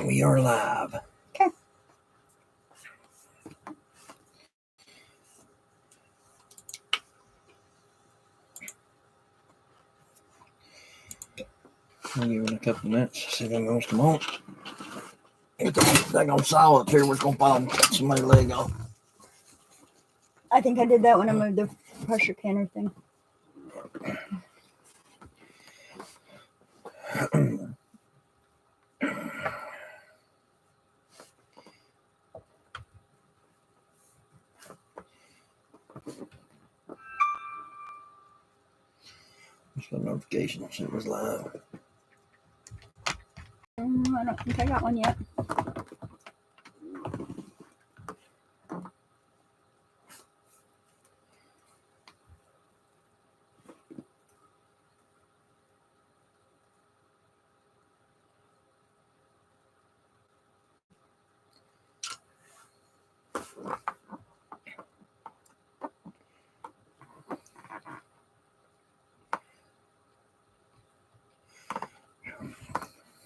We are live. Okay. I'll give it a couple of minutes, see if anyone's come on. Get the daggone saw up here, we're going to fall somebody's leg off. I think I did that when I moved the pressure canner thing. Just a notification, see it was live. I don't think I got one yet.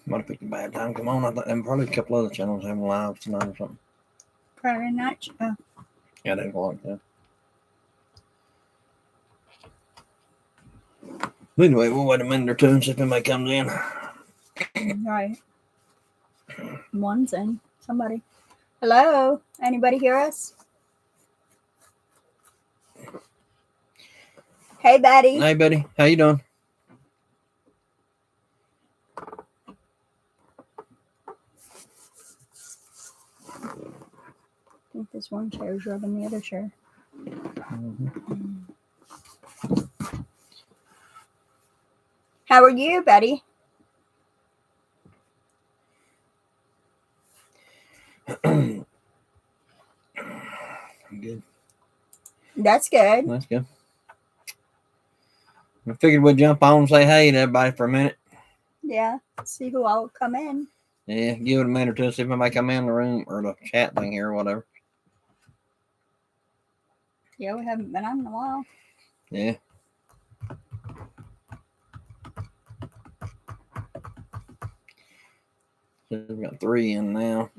Might have picked a bad time. Come on, I thought there probably a couple other channels having live tonight or something. Friday night. Yeah, they like that. But anyway, we'll wait a minute or two and see if anybody comes in. Right. One's in. Somebody. Hello? Anybody hear us? Hey, Betty. Hey, Betty. How you doing? I think this one chair is rubbing the other chair. How are you, Betty? I'm good. That's good. That's good. I figured we'd jump on and say hey to everybody for a minute. Yeah. See who all come in. Yeah, give it a minute or two, see if anybody come in the room or the chat thing here or whatever. Yeah, we haven't been on in a while. Yeah. So we've got 3 in now.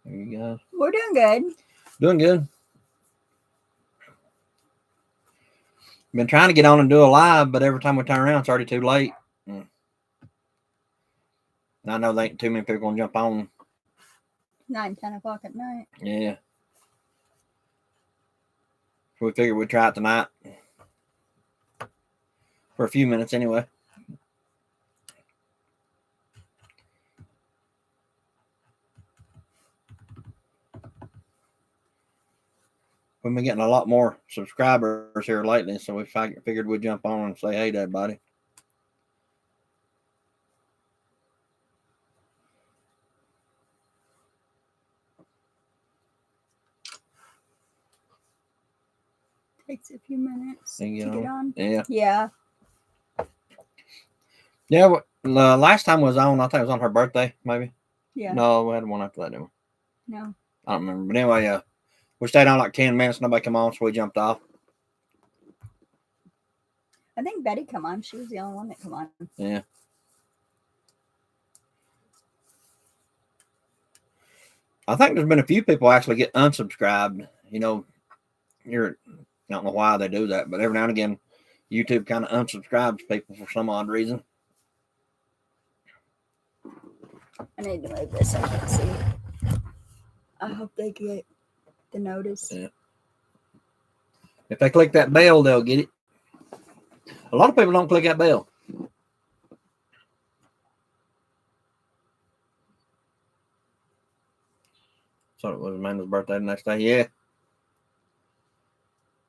There you guys. We're doing good. Doing good. Been trying to get on and do a live, but every time we turn around, it's already too late. I know there ain't too many people gonna jump on. 9, 10 o'clock at night. Yeah. So we figured we'd try it tonight. For a few minutes anyway. We've been getting a lot more subscribers here lately, so we figured we'd jump on and say hey to everybody. Takes a few minutes to get on. Yeah. Yeah. Yeah, well, the last time was on, I think it was on her birthday, maybe. Yeah. No, we had one after that, didn't we? No. I don't remember. But anyway, we stayed on like 10 minutes, nobody come on, so we jumped off. I think Betty come on. She was the only one that come on. Yeah. I think there's been a few people actually get unsubscribed. You know, I don't know why they do that, but every now and again, YouTube kind of unsubscribes people for some odd reason. I need to move this. I can see. I hope they get the notice. Yeah. If they click that bell, they'll get it. A lot of people don't click that bell. So it was Amanda's birthday the next day. Yeah.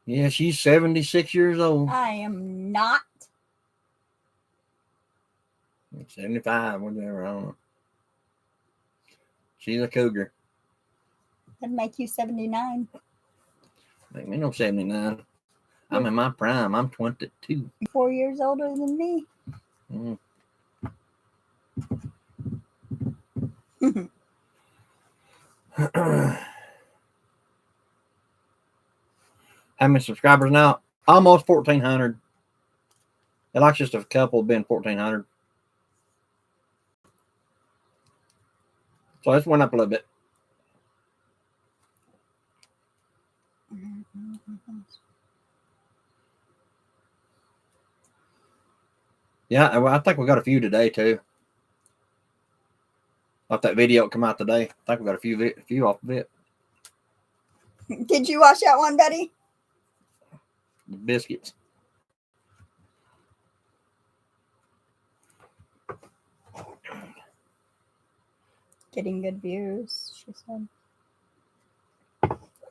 Yeah, she's 76 years old. I am not. 75, whatever, I don't know. She's a cougar. That'd make you 79. Make me no 79. I'm in my prime. I'm 22. 4 years older than me. How many subscribers now? Almost 1,400. It likes just a couple been 1,400. So it's went up a little bit. Yeah, well, I think we got a few today too. Off that video come out today. I think we got a few off of it. Did you watch that one, Betty? The biscuits. Getting good views, she said.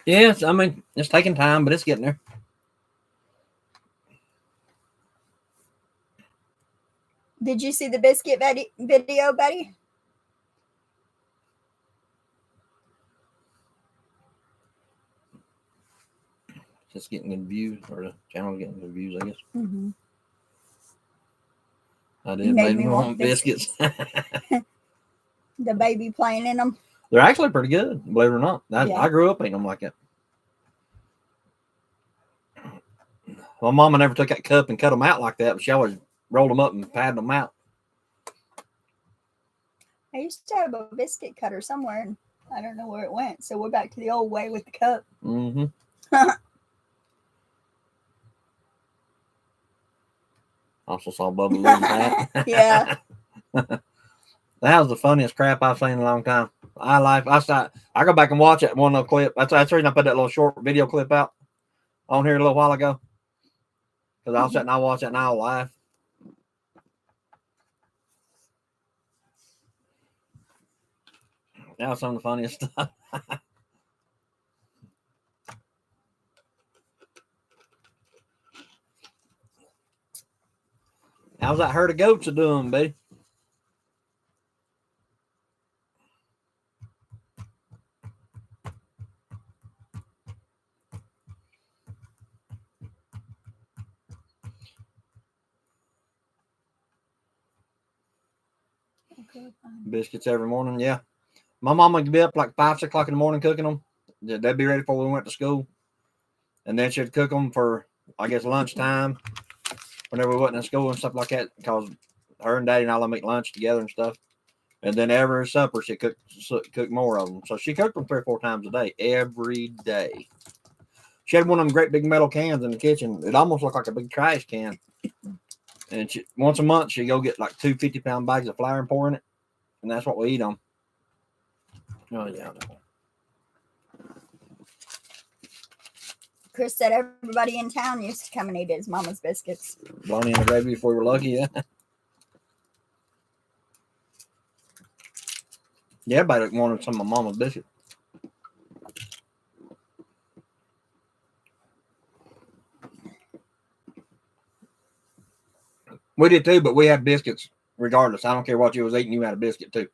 Yes, I mean, it's taking time, but it's getting there. Did you see the biscuit video, Betty? Just getting good views, or the channel getting good views, I guess. Mm-hmm. I did made me want biscuits. The baby playing in them. They're actually pretty good, believe it or not. Yeah. I grew up eating them like that. My mama never took that cup and cut them out like that, but she always rolled them up and patted them out. I used to have a biscuit cutter somewhere, and I don't know where it went. So we're back to the old way with the cup. Mm-hmm. Also saw Bubba losing that. Yeah. That was the funniest crap I've seen in a long time. I go back and watch it, one little clip. That's the reason I put that little short video clip out on here a little while ago. Because I'll sit and I'll watch it and I'll laugh. That was some of the funniest stuff. How's that herd of goats doing, baby? Okay, Biscuits every morning, yeah. My mama would be up like 5, 6 o'clock in the morning cooking them. They'd be ready before we went to school. And then she'd cook them for, I guess, lunchtime, whenever we wasn't in school and stuff like that, because her and Daddy and all them eat lunch together and stuff. And then every supper, she cooked more of them. So she cooked them 3 or 4 times a day, every day. She had one of them great big metal cans in the kitchen. It almost looked like a big trash can. And once a month, she'd go get like 2 50-pound bags of flour and pour in it. And that's what we eat on. Oh, yeah. Chris said everybody in town used to come and eat his mama's biscuits. Bologna and the gravy if we were lucky, yeah. Yeah, everybody wanted some of my mama's biscuits. We did too, but we had biscuits regardless. I don't care what you was eating, you had a biscuit too.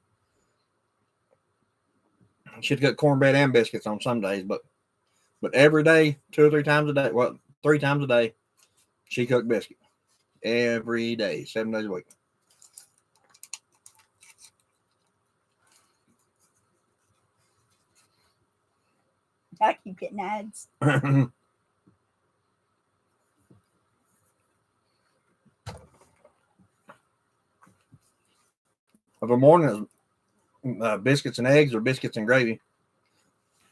She'd cook cornbread and biscuits on some days, but every day, 2 or 3 times a day, well, 3 times a day, she cooked biscuit. Every day, 7 days a week. I keep getting ads. Of a morning, biscuits and eggs or biscuits and gravy.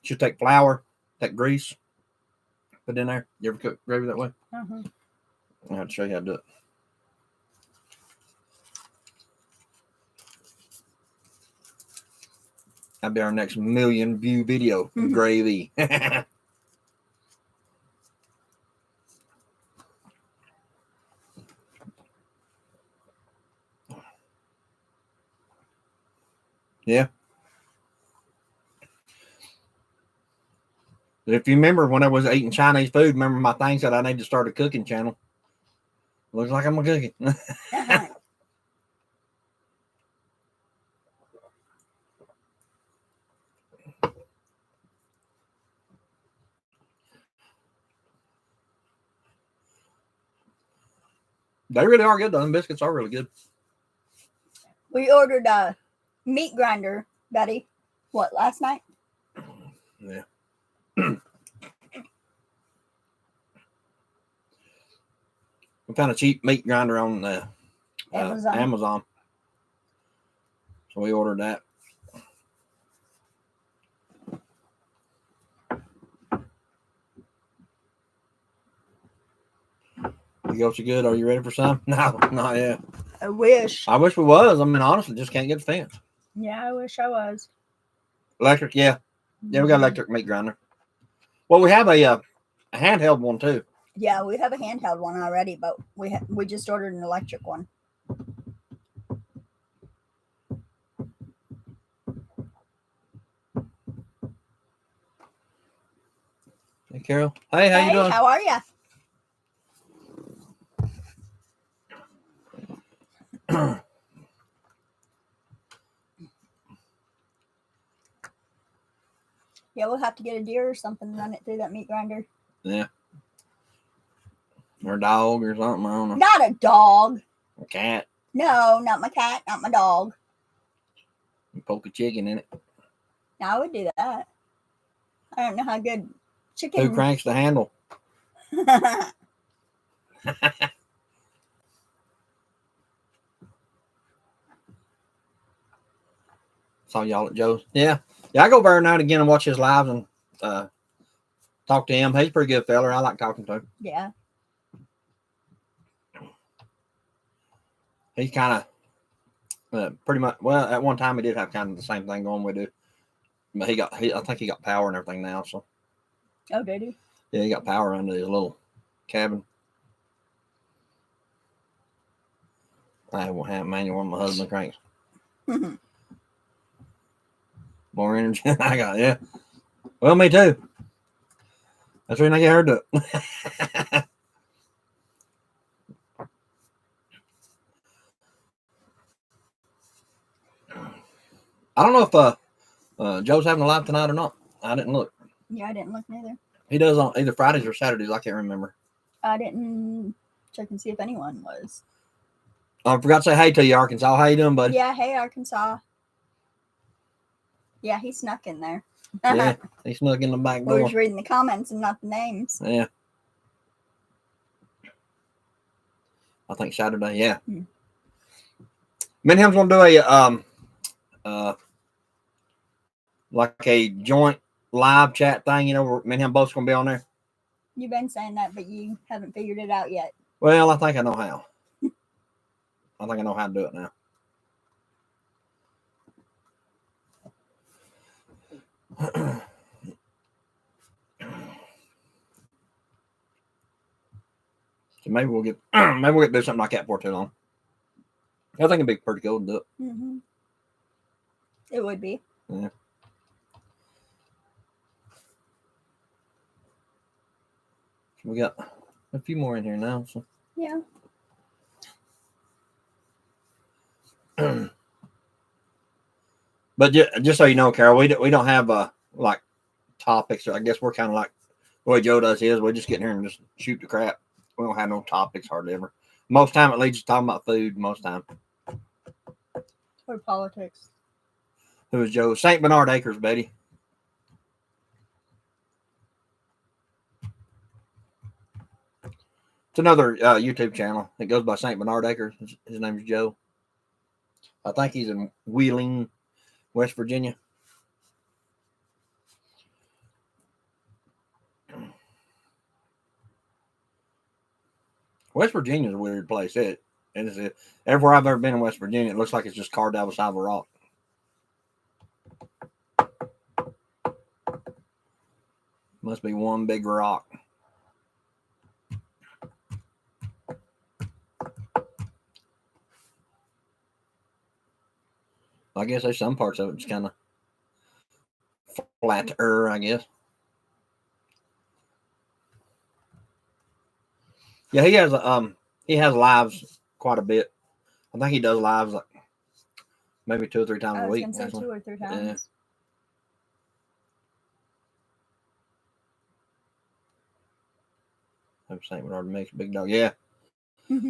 She'll take flour, take grease, put it in there. You ever cook gravy that way? Uh-huh. I have to show you how to do it. That'll be our next 1 million view video. Gravy. Yeah. If you remember when I was eating Chinese food, remember my thing said I need to start a cooking channel. Looks like I'm a cooking. Uh-huh. They really are good though. Them biscuits are really good. We ordered a meat grinder, Betty. What, last night? Yeah. We found a cheap meat grinder on Amazon. So we ordered that. The goats are good. Are you ready for some? No, not yet. I wish. I wish we was. I mean, honestly, just can't get the fence. Yeah, I wish I was. Electric, yeah. Yeah, we got electric meat grinder. Well, we have a handheld one too. Yeah, we have a handheld one already, but we just ordered an electric one. Hey, Carol. Hey, how you doing? How are ya? Yeah, we'll have to get a deer or something and run it through that meat grinder. Yeah. Or a dog or something. I don't know. Not a dog. A cat. No, not my cat, not my dog. You poke a chicken in it. No, I would do that. I don't know how good chicken. Who cranks the handle? Saw y'all at Joe's. Yeah. Yeah, I go over now and again and watch his lives and talk to him. He's a pretty good fella. I like talking to him. Yeah. He's kind of pretty much, well, at one time he did have kind of the same thing going we do. But I think he got power and everything now. So. Oh, did he? Yeah, he got power under his little cabin. I have manual one my husband cranks. More energy than I got, yeah. Well, me too. That's the reason I get her to it. I don't know if Joe's having a live tonight or not. I didn't look. Yeah, I didn't look neither. He does on either Fridays or Saturdays. I can't remember. I didn't check and see if anyone was. I forgot to say hey to you, Arkansas. How you doing, buddy? Yeah, hey, Arkansas. Yeah, he snuck in there. Yeah, he snuck in the back door. We was reading the comments and not the names. Yeah. I think Saturday, yeah. Me and him's gonna do like a joint live chat thing, you know, me and him both's gonna be on there. You've been saying that, but you haven't figured it out yet. Well, I think I know how. I think I know how to do it now. So maybe we'll get to do something like that for too long. I think it'd be pretty cool to do it. Mm-hmm. It would be. Yeah. We got a few more in here now. So. Yeah. But just so you know, Carol, we don't have like topics. I guess we're kind of like the way Joe does his. We're just getting here and just shoot the crap. We don't have no topics hardly ever. Most time it leads to talking about food. Most time. Or politics. Who is Joe? St. Bernard Acres, Betty. It's another YouTube channel. It goes by St. Bernard Acres. His name is Joe. I think he's in Wheeling, West Virginia. West Virginia is a weird place. It is. Everywhere I've ever been in West Virginia, it looks like it's just carved out of the side of a rock. Must be one big rock. I guess there's some parts of it just kind of flatter, I guess. Yeah, he has lives quite a bit. I think he does lives like maybe 2 or 3 times a week. I was going to say 2 or 3 times. Yeah. St. Bernard makes a big dog. Yeah.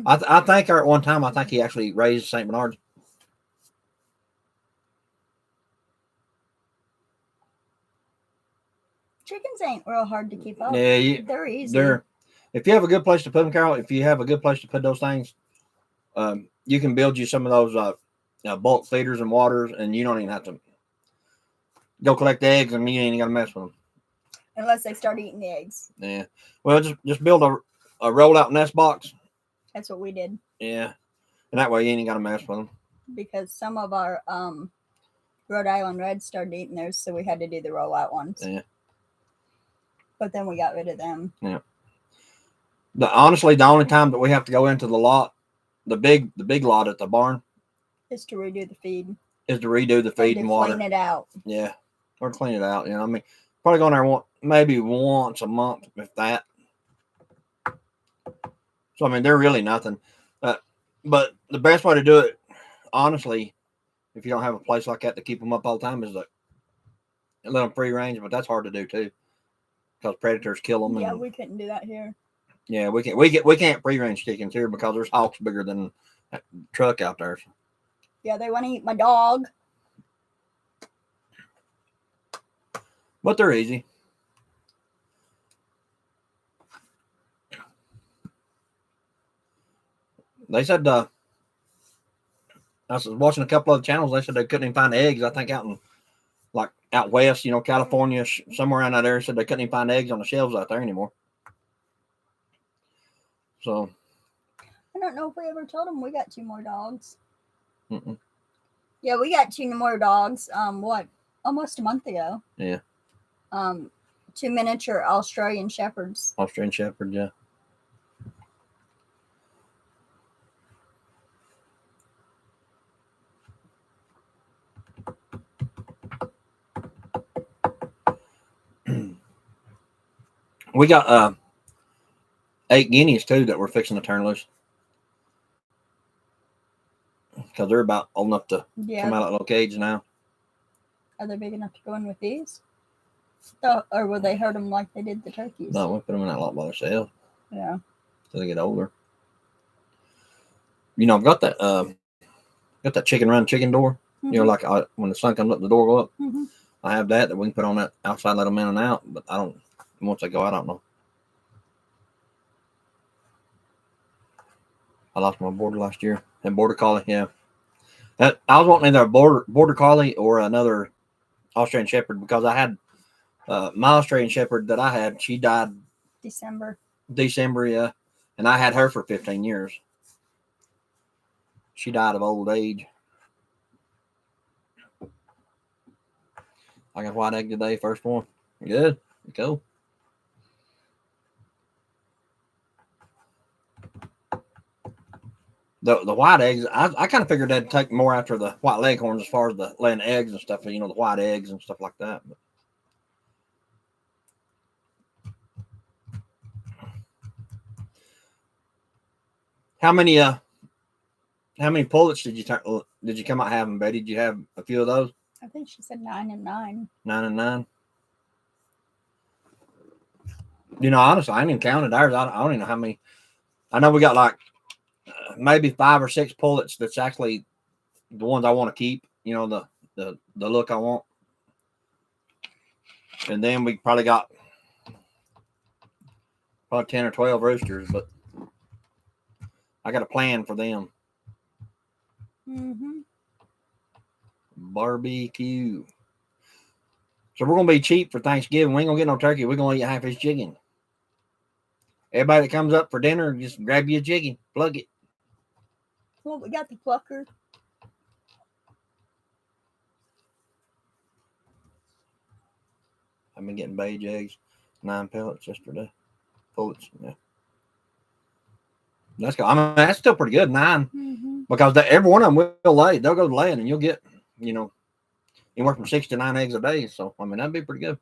I think at one time, I think he actually raised St. Bernards. Chickens ain't real hard to keep up. Yeah, they're easy. If you have a good place to put them, Carol, if you have a good place to put those things, you can build you some of those bulk feeders and waters, and you don't even have to go collect the eggs, and you ain't got to mess with them. Unless they start eating the eggs. Yeah. Well, just build a roll-out nest box That's what we did. Yeah. And that way you ain't got to mess with them. Because some of our Rhode Island Reds started eating theirs, so we had to do the rollout ones. Yeah. But then we got rid of them. Yeah. Honestly, the only time that we have to go into the lot, the big lot at the barn, is to redo the feed. Is to redo the feed and water. Clean it out. Yeah. Or clean it out. You know, I mean, probably going there maybe once a month, if that. So, I mean, they're really nothing. But the best way to do it, honestly, if you don't have a place like that to keep them up all the time, is to let them free range. But that's hard to do too, because predators kill them. Yeah, we couldn't do that here. Yeah, we can't free range chickens here because there's hawks bigger than a truck out there. Yeah, they want to eat my dog. But they're easy. They said, I was watching a couple of channels. They said they couldn't even find eggs. I think out west, California, somewhere around that area, said they couldn't even find eggs on the shelves out there anymore. So I don't know if we ever told them we got 2 more dogs. Mm-mm. Yeah, we got 2 more dogs. Almost a month ago. Yeah. 2 miniature Australian Shepherds. Australian Shepherd, yeah. We got 8 guineas too that we're fixing to turn loose because they're about old enough to come out of that little cage now. Are they big enough to go in with these? Or will they hurt them like they did the turkeys? No, we put them in that lot by themselves. Yeah. Till they get older. I've got that chicken run chicken door. Mm-hmm. Like when the sun comes up, the door go up. Mm-hmm. I have that we can put on that outside, let them in and out. But I don't. Once they go out, I don't know. I lost my border last year. And border collie, yeah. I was wanting either a border collie or another Australian Shepherd because I had my Australian Shepherd that I had. She died December, yeah, and I had her for 15 years. She died of old age. I got white egg today, first one. Good, cool. The white eggs, I kind of figured they'd take more after the white leghorns as far as the laying eggs and stuff, the white eggs and stuff like that. But how many pullets did you come out having, Betty? Did you have a few of those? I think she said 9 and 9. 9 and 9. Honestly, I ain't even counted ours. I don't even know how many. I know we got maybe 5 or 6 pullets. That's actually the ones I want to keep. The look I want. And then we probably got 10 or 12 roosters, but I got a plan for them. Mm-hmm. Barbecue. So we're gonna be cheap for Thanksgiving. We ain't gonna get no turkey. We're gonna eat half his chicken. Everybody that comes up for dinner, just grab you a chicken, plug it. Well, we got the plucker. I've been getting beige eggs, 9 pellets yesterday. Pullets, yeah. That's good. I mean, that's still pretty good, 9, mm-hmm. because every one of them will lay. They'll go laying, and you'll get, anywhere from 6 to 9 eggs a day. So I mean, that'd be pretty good.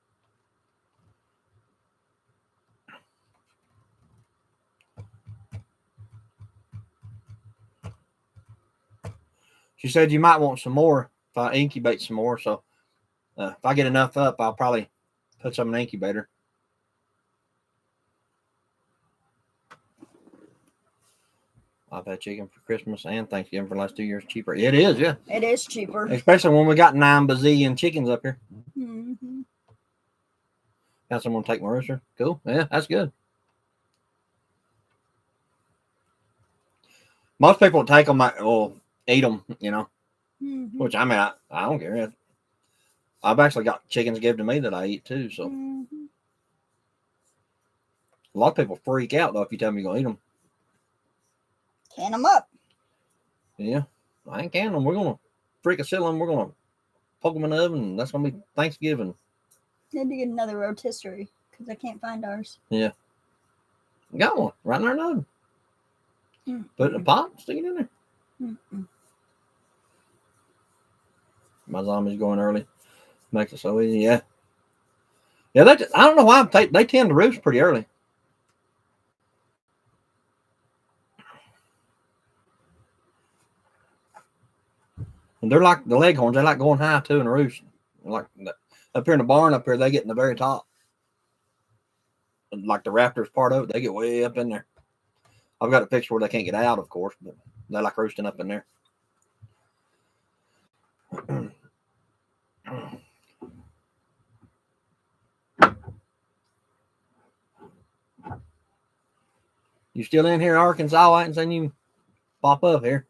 She said you might want some more if I incubate some more. So if I get enough up, I'll probably put some in the incubator. I've had chicken for Christmas and Thanksgiving for the last 2 years. Cheaper. It is, yeah. It is cheaper. Especially when we got 9 bazillion chickens up here. Mm-hmm. Got someone take my rooster. Cool. Yeah, that's good. Most people take them, eat them, Mm-hmm. which I mean, I don't care. I've actually got chickens given to me that I eat too. So mm-hmm. A lot of people freak out though if you tell them you're going to eat them. can them up. Yeah, I ain't canning them. We're gonna freak a seal them. We're gonna poke them in the oven. That's gonna be Thanksgiving. Need to get another rotisserie because I can't find ours. Yeah, got one right in our oven. Put it in a pot, stick it in there. My zombie's going early. Makes it so easy. Yeah. Yeah, I don't know why they tend to roost pretty early. And they're like the leghorns. They like going high too in a roost. Like up here in the barn, up here, they get in the very top. Like the raptors part of it, they get way up in there. I've got a picture where they can't get out, of course, but they like roosting up in there. You still in here, Arkansas? I ain't seen you pop up here.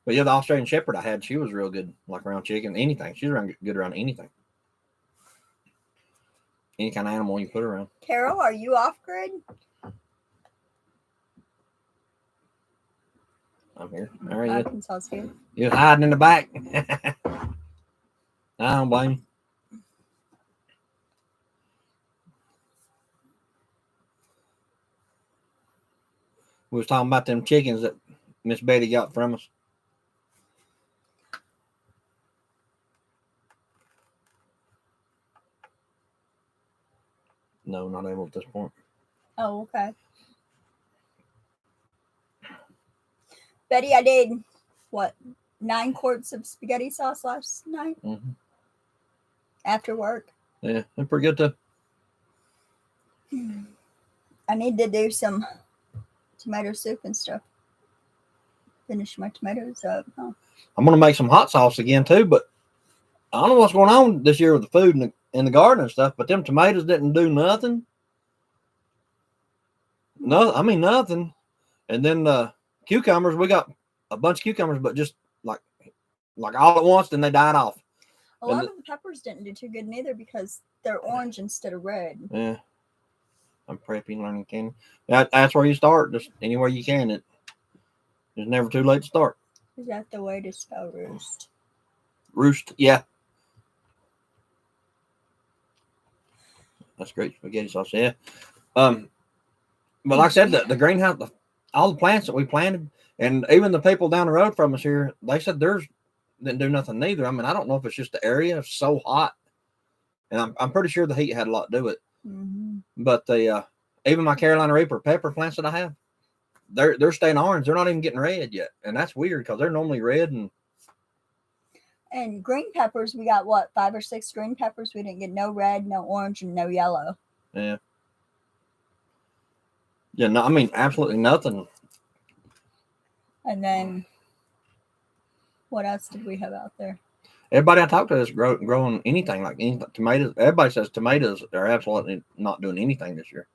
But yeah, the Australian Shepherd I had, she was real good, like around chicken, anything. She's good around anything. Any kind of animal you put her around. Carol, are you off grid? I'm here. All right, Arkansas's here. You're hiding in the back. I don't blame you. We was talking about them chickens that Miss Betty got from us. No, not able at this point. Oh, okay. Betty, I did, 9 quarts of spaghetti sauce last night after work. Yeah, they're pretty good too. I need to do some tomato soup and stuff. Finish my tomatoes up. Huh? I'm going to make some hot sauce again too, but I don't know what's going on this year with the food in the garden and stuff, but them tomatoes didn't do nothing. No, I mean nothing. And then the cucumbers, we got a bunch of cucumbers, but just like all at once, then they died off. A lot of the peppers didn't do too good neither because they're orange instead of red. Yeah. I'm prepping, learning canning. That's where you start. Just anywhere you can. It's never too late to start. Is that the way to spell roost? Roost, yeah. That's great spaghetti sauce, yeah. But like I said, the greenhouse, all the plants that we planted, and even the people down the road from us here, they said theirs didn't do nothing neither. I mean, I don't know if it's just the area is so hot, and I'm pretty sure the heat had a lot to do with it. But even my Carolina Reaper pepper plants that I have, they're staying orange. They're not even getting red yet, and that's weird because they're normally red. And green peppers, we got 5 or 6 green peppers. We didn't get no red, no orange, and no yellow. Yeah. Yeah, no, I mean absolutely nothing. And then what else did we have out there? Everybody I talk to is growing anything, like anything, tomatoes. Everybody says tomatoes are absolutely not doing anything this year.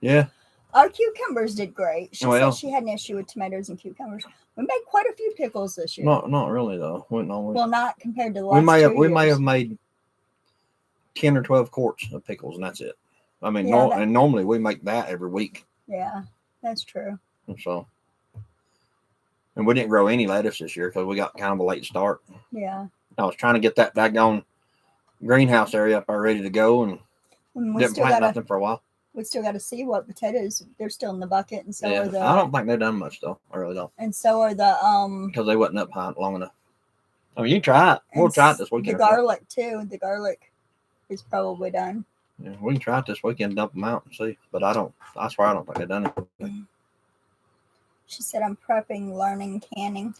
Yeah. Our cucumbers did great. She said she had an issue with tomatoes and cucumbers. We made quite a few pickles this year. Not really though. Well, not compared to the last 2 years. We may have made 10 or 12 quarts of pickles, and that's it. I mean, and normally we make that every week. Yeah, that's true. And we didn't grow any lettuce this year because we got kind of a late start. Yeah. I was trying to get that daggone greenhouse area up there ready to go, and didn't plant nothing for a while. We still got to see what potatoes. They're still in the bucket, and so are the. I don't think they've done much though. I really don't. And so are the because they wasn't up high long enough. I mean, you can try it. We'll try it this weekend. The garlic too. The garlic is probably done. Yeah, we can try it this weekend, dump them out and see. But I swear I don't think they've done it. She said, "I'm prepping, learning, canning."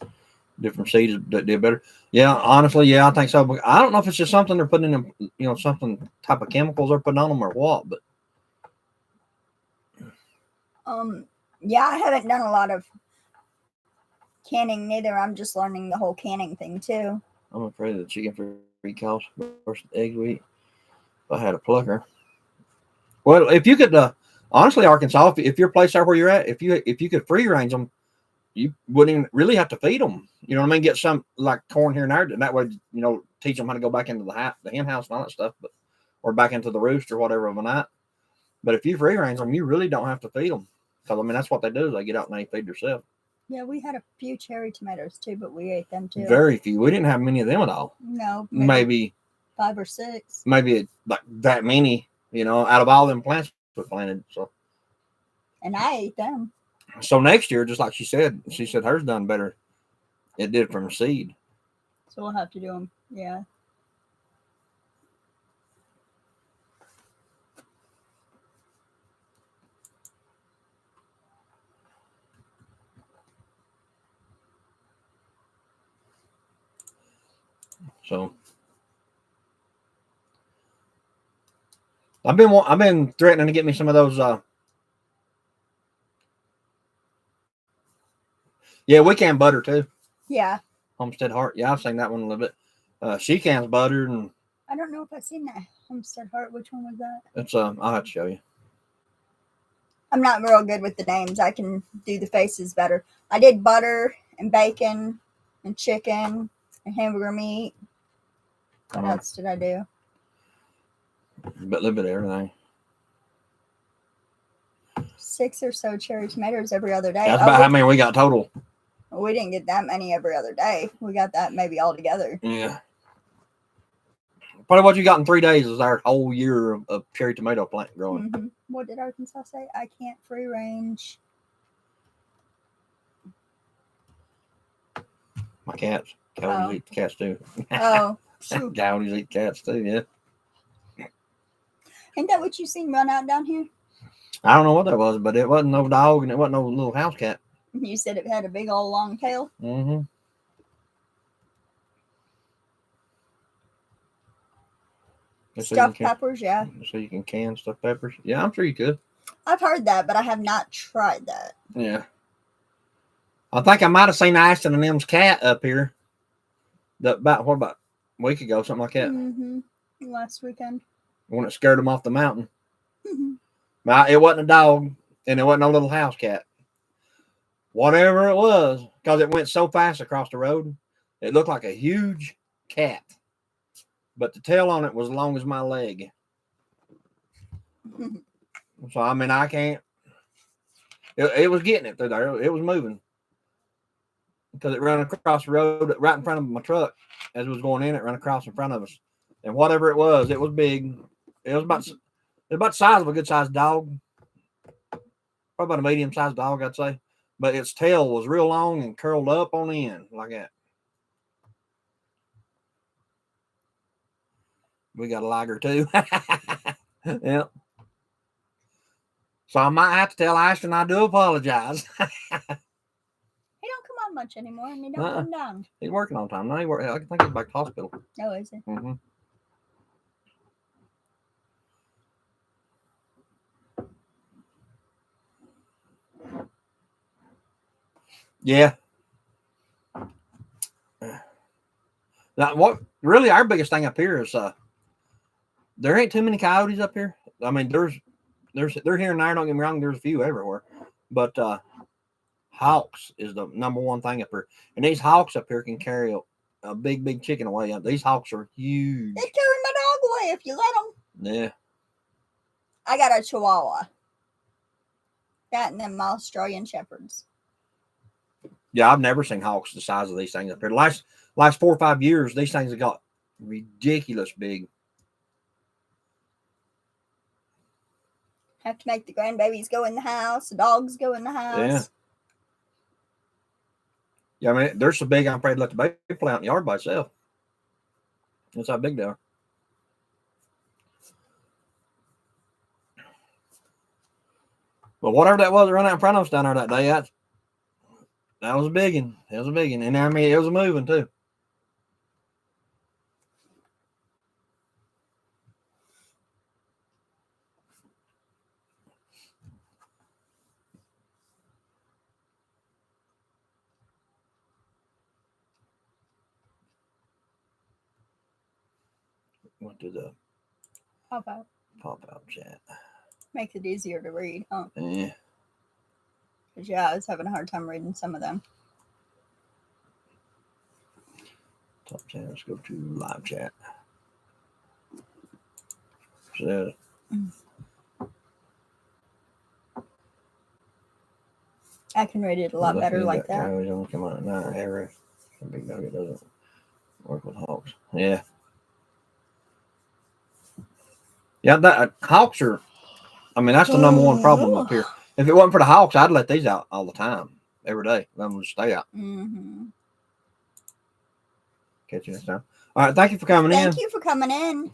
Different seeds that did better. Yeah, honestly, yeah, I think so. But I don't know if it's just something they're putting in them, something type of chemicals they're putting on them or what. But yeah, I haven't done a lot of canning neither. I'm just learning the whole canning thing too. I'm afraid of the chicken free cows versus eggs we eat. If I had a plucker. Well, if you could, Honestly, Arkansas, if your place there where you're at, if you could free range them, you wouldn't even really have to feed them. You know what I mean? Get some like corn here and there. That way, teach them how to go back into the hen house and all that stuff, or back into the roost or whatever overnight. But if you free range them, you really don't have to feed them. Because I mean, that's what they do is they get out and they feed themselves. Yeah, we had a few cherry tomatoes too, but we ate them too. Very few. We didn't have many of them at all. No, Maybe 5 or 6. Maybe like that many. Out of all them plants we planted. And I ate them. So next year, just like she said hers done better. It did from seed. So we'll have to do them. Yeah. So I've been threatening to get me some of those. Yeah, we can butter too. Yeah. Homestead Heart. Yeah, I've seen that one a little bit. She cans butter, and I don't know if I've seen that Homestead Heart. Which one was that? it's I'll have to show you. I'm not real good with the names. I can do the faces better. I did butter and bacon and chicken and hamburger meat. What else did I do? But a little bit of everything. 6 or so cherry tomatoes every other day. That's about how many we got total. We didn't get that many every other day. We got that maybe all together. Yeah. Probably what you got in 3 days is our whole year of cherry tomato plant growing. Mm-hmm. What did Arkansas say? I can't free range. My cats. Coyotes eat cats too. Oh, shoot. Coyotes eat cats too, yeah. Ain't that what you seen run out down here? I don't know what that was, but it wasn't no dog and it wasn't no little house cat. You said it had a big old long tail? Mm-hmm. Stuffed peppers, yeah. So you can can stuffed peppers. Yeah, I'm sure you could. I've heard that, but I have not tried that. Yeah. I think I might have seen Ashton and them's cat up here. About a week ago, something like that. Mm-hmm. Last weekend. When it scared them off the mountain. Mm-hmm. But it wasn't a dog, and it wasn't no little house cat. Whatever it was, because it went so fast across the road, it looked like a huge cat. But the tail on it was as long as my leg. So, I mean, I can't. It was getting it through there. It was moving. Because it ran across the road right in front of my truck. As it was going in, it ran across in front of us. And whatever it was big. It was about the size of a good-sized dog. Probably about a medium-sized dog, I'd say. But its tail was real long and curled up on the end like that. We got a liger too. Yep. So I might have to tell Ashton I do apologize. He don't come on much anymore, and he don't come down. He's working on time now. I think he's back to hospital. Oh, is he? Mm-hmm. Yeah. Now, what really our biggest thing up here is there ain't too many coyotes up here. I mean, they're here and there. Don't get me wrong. There's a few everywhere, but hawks is the number one thing up here. And these hawks up here can carry a big chicken away. These hawks are huge. They carry my dog away if you let them. Yeah. I got a Chihuahua. That and them Australian Shepherds. Yeah, I've never seen hawks the size of these things up here. Last 4 or 5 years, these things have got ridiculous big. Have to make the grandbabies go in the house. The dogs go in the house. Yeah. Yeah, I mean, they're so big, I'm afraid to let the baby play out in the yard by itself. That's how big they are. But whatever that was that ran out in front of us down there that day, that was a big one. It was a big one. And I mean, it was moving too. Went to the Pop out chat. Makes it easier to read, huh? Yeah. Because, yeah, I was having a hard time reading some of them. Top 10. Let's go to live chat. So, I can read it a lot better like that. Coyotes only come out at night. Every big nugget doesn't work with hawks. Yeah. Yeah, that hawks are. I mean, that's the number one problem up here. If it wasn't for the hawks, I'd let these out all the time, every day. Let them just stay out. Mm-hmm. Catch you next time. All right, thank you for coming in. Thank you for coming in.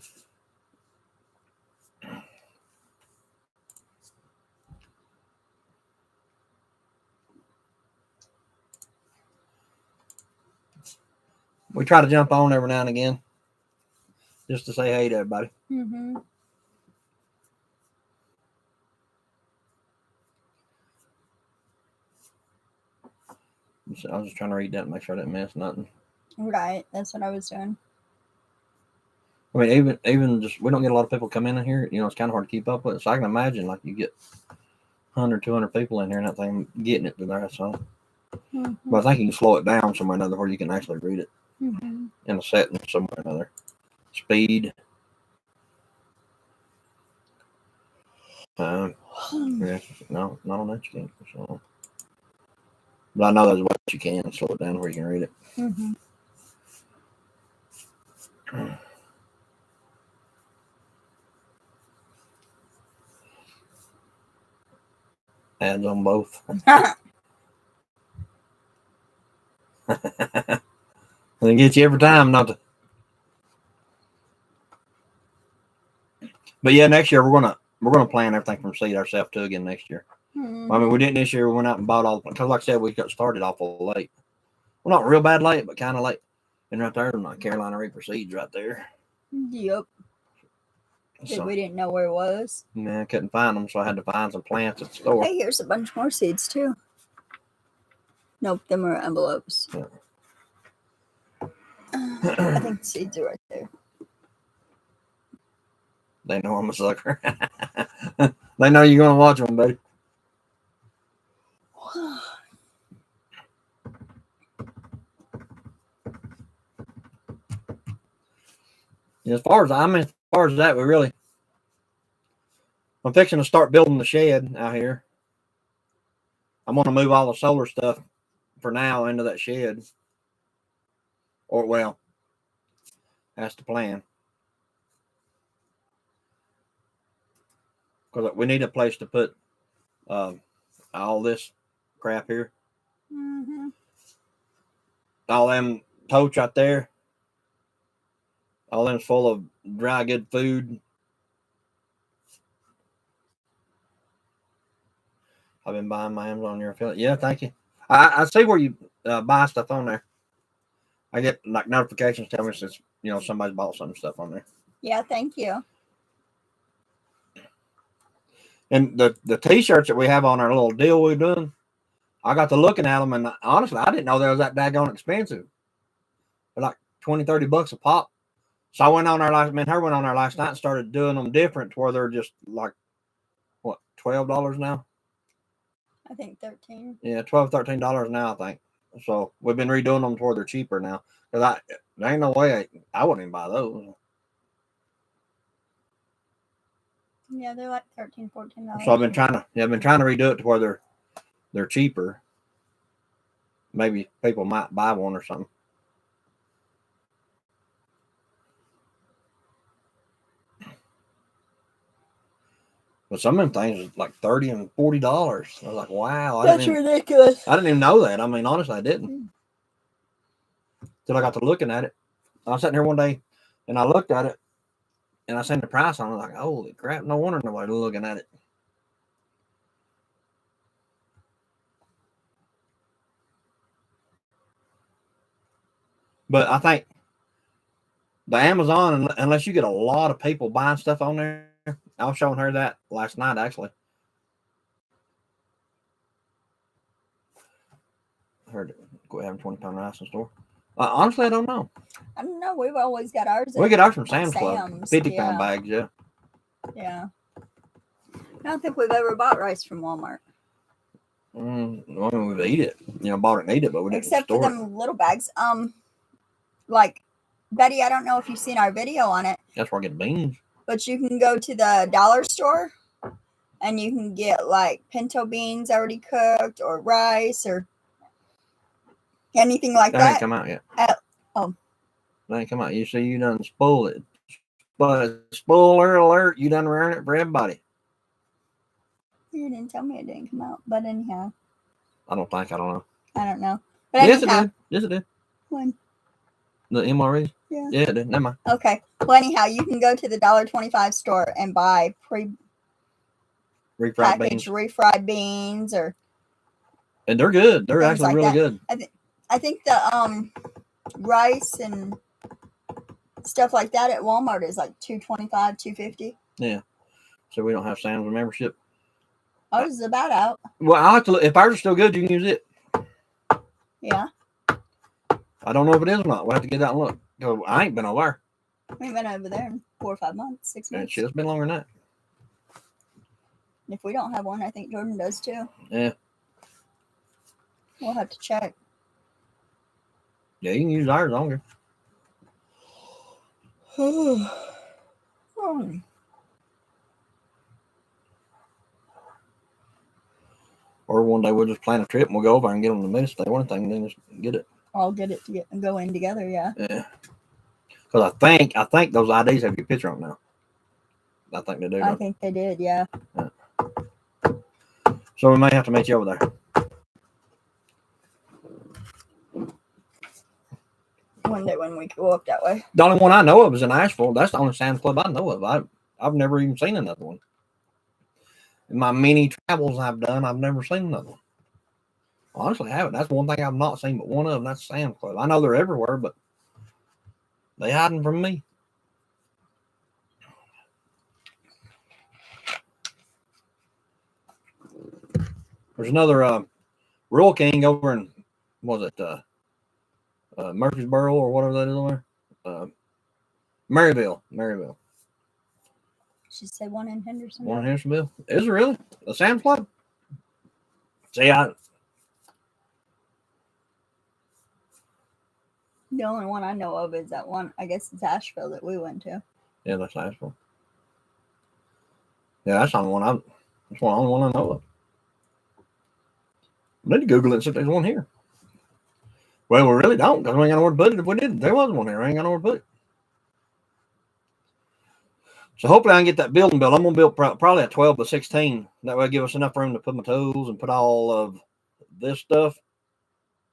We try to jump on every now and again, just to say hey to everybody. Mm-hmm. I was just trying to read that and make sure I didn't miss nothing. Right, that's what I was doing. I mean, even just we don't get a lot of people come in here. You know, it's kind of hard to keep up with. So I can imagine like you get 100, 200 people in here and that thing getting it to there. So, Mm-hmm. but I think you can slow it down somewhere or another where you can actually read it Mm-hmm. in a setting somewhere or another. Speed. Yeah, no, not on that you can't. So. But I know there's what you can slow it down where you can read it. Mm-hmm. Ads on both. They get you every time, not to. But yeah, next year we're gonna plan everything from seed ourselves too again next year. Mm-hmm. I mean, we didn't this year. We went out and bought all because, like I said, we got started awful late. Well, not real bad late, but kind of late. And right there, my Carolina Reaper seeds right there. Yep. So, We didn't know where it was. I couldn't find them, so I had to find some plants at the store. Hey, here's a bunch more seeds too. Nope, them are envelopes. Yeah. I think the seeds are right there. They know I'm a sucker. They know you're gonna watch them, buddy. As far as that, I'm fixing to start building the shed out here. I'm gonna move all the solar stuff for now into that shed. Or well, that's the plan. Because we need a place to put all this crap here. Mm-hmm. All them totes right there. All them's full of dry good food. I've been buying my Amazon your affiliate. Yeah, thank you. I see where you buy stuff on there. I get like notifications telling me since somebody's bought some stuff on there. Yeah, thank you. And the t-shirts that we have on our little deal we're doing, I got to looking at them, and honestly, I didn't know they was that daggone expensive. They're like $20-$30 a pop. So I went on there last night and started doing them different to where they're just like, what, $12 now? I think 13. Yeah, $12-$13 now, I think. So we've been redoing them to where they're cheaper now. Because there ain't no way I wouldn't even buy those. Yeah, they're like $13-$14. So I've been trying to redo it to where they're cheaper. Maybe people might buy one or something. But some of them things is like $30 and $40. I was like, wow. That's ridiculous. I didn't even know that. I mean, honestly, I didn't. Till I got to looking at it. I was sitting here one day and I looked at it and I seen the price on it. I was like, holy crap, no wonder nobody was looking at it. But I think the Amazon, unless you get a lot of people buying stuff on there, I was showing her that last night, actually. I heard quit having 20-pound rice in the store. Honestly, I don't know. I don't know. We've always got ours. We get ours from Sam's Club. Sam's, 50-pound bags, yeah. Yeah. I don't think we've ever bought rice from Walmart. Well, we've eat it. Bought it and eat it, but we didn't Except for store it. them little bags. Like, Betty, I don't know if you've seen our video on it. That's where I get beans. But you can go to the dollar store and you can get like pinto beans already cooked or rice or anything like That that. ain't come out yet. Oh. That ain't come out. You see, you done spoil it. But spoiler alert, you done ruin it for everybody. You didn't tell me it didn't come out. But anyhow. I don't know. I don't know. But Yes, anyhow, it did. Yes, it did. When? The MRE? Yeah. Yeah, it did. Never mind. Okay. Well, anyhow, you can go to the $1.25 store and buy refried beans or. And they're good. They're actually like really that. good. I think the rice and stuff like that at Walmart is like $2.25, $2.50. Yeah. So we don't have Sam's membership. Ours is about out. Well, I have to look. If ours is still good, you can use it. Yeah. I don't know if it is or not. We'll have to get out and look. Cause I ain't been over there. We ain't been over there in 4 or 5 months, 6 months. Shit, it's been longer than that. If we don't have one, I think Jordan does too. Yeah. We'll have to check. Yeah, you can use ours longer. Or one day we'll just plan a trip and we'll go over and get them the minutes they want thing and then just get it. I'll get it to go in together, yeah. Yeah. Because I think those IDs have your picture on now. I think they do. I think they did, yeah. So we may have to meet you over there. One day when we go up that way. The only one I know of is in Asheville. That's the only Sam's Club I know of. I've never even seen another one. In my many travels I've done, I've never seen another one. Honestly, I haven't. That's one thing I've not seen, but one of them, that's Sam's Club. I know they're everywhere, but they hiding from me. There's another Rural King over in, Murfreesboro or whatever that is over there? Maryville. She said one in Hendersonville. One in Hendersonville? Is it really? The Sam's Club? See, the only one I know of is that one, I guess it's Asheville that we went to. Yeah, that's Asheville. Yeah, that's the only one that's the only one I know of. I need to Google it and see if there's one here. Well, we really don't, because we ain't got nowhere to put it. If we did, there was one here. We ain't got nowhere to put it. So hopefully I can get that building built. I'm going to build probably a 12 by 16. That way it'll give us enough room to put my tools and put all of this stuff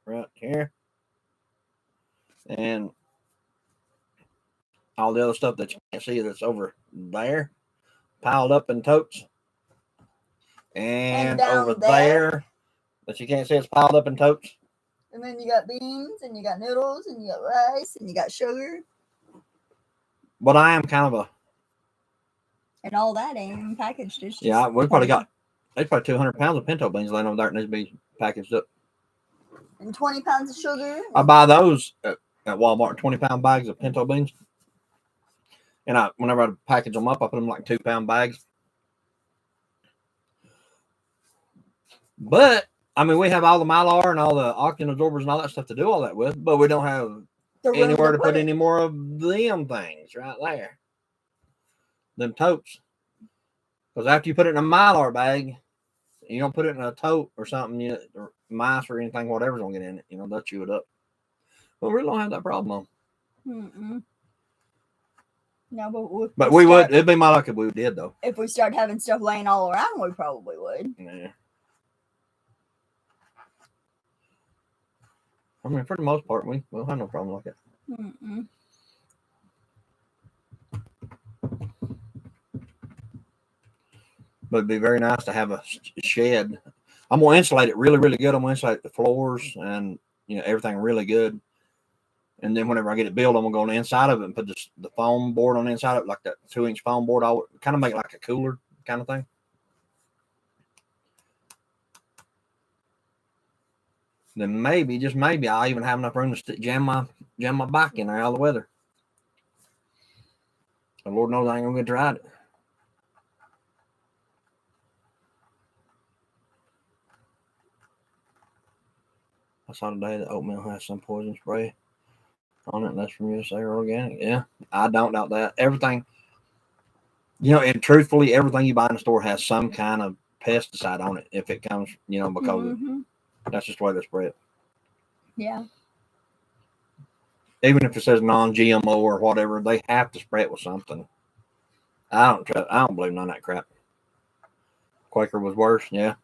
right here. And all the other stuff that you can't see that's over there, piled up in totes. And over there that you can't see, it's piled up in totes. And then you got beans, and you got noodles, and you got rice, and you got sugar. But I am kind of and all that ain't even packaged. It's just yeah, we probably got, there's probably 200 pounds of pinto beans laying over there that needs to be packaged up. And 20 pounds of sugar. I buy those at Walmart, 20-pound bags of pinto beans. And whenever I package them up, I put them like 2-pound bags. But I mean, we have all the Mylar and all the oxygen absorbers and all that stuff to do all that with, but we don't have anywhere to put any more of them things right there. Them totes. Because after you put it in a Mylar bag, you don't put it in a tote or something, or mice or anything, whatever's going to get in it, they'll chew it up. But we really don't have that problem. No, but we would. It'd be my luck if we did, though. If we start having stuff laying all around, we probably would. Yeah. I mean, for the most part, we'll have no problem like that. But it'd be very nice to have a shed. I'm going to insulate it really, really good. I'm going to insulate the floors and everything really good. And then whenever I get it built, I'm going to go on the inside of it and put the foam board on the inside of it, like that 2-inch foam board. I'll kind of make it like a cooler kind of thing. Then maybe, just maybe, I'll even have enough room to jam my bike in there out of the weather. And Lord knows I ain't going to get to ride it. I saw today that oatmeal has some poison spray on it, and that's from USA or organic. Yeah, I don't doubt that. Everything, and truthfully, everything you buy in the store has some kind of pesticide on it. If it comes, because that's just the way they spray it. Yeah. Even if it says non-GMO or whatever, they have to spray it with something. I don't believe none of that crap. Quaker was worse. Yeah.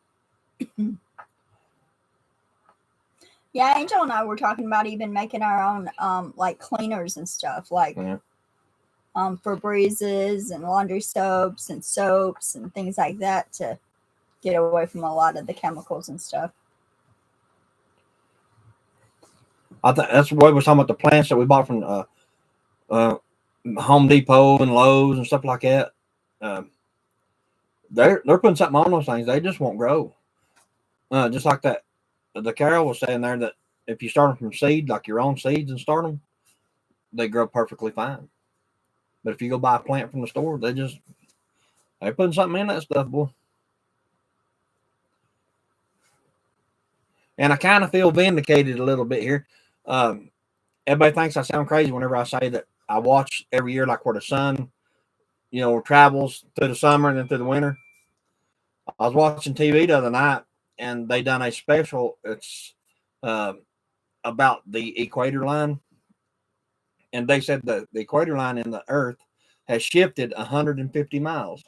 Yeah, Angel and I were talking about even making our own like cleaners and stuff, like Febrezes and laundry soaps and things like that to get away from a lot of the chemicals and stuff. I think that's what we was talking about, the plants that we bought from Home Depot and Lowe's and stuff like that. They're putting something on those things. They just won't grow. Just like that. The Carol was saying there that if you start them from seed, like your own seeds, and start them, they grow perfectly fine. But if you go buy a plant from the store, they're putting something in that stuff, boy. And I kind of feel vindicated a little bit here. Everybody thinks I sound crazy whenever I say that I watch every year, like where the sun, travels through the summer and then through the winter. I was watching TV the other night, and they done a special. It's about the equator line, and they said that the equator line in the Earth has shifted 150 miles.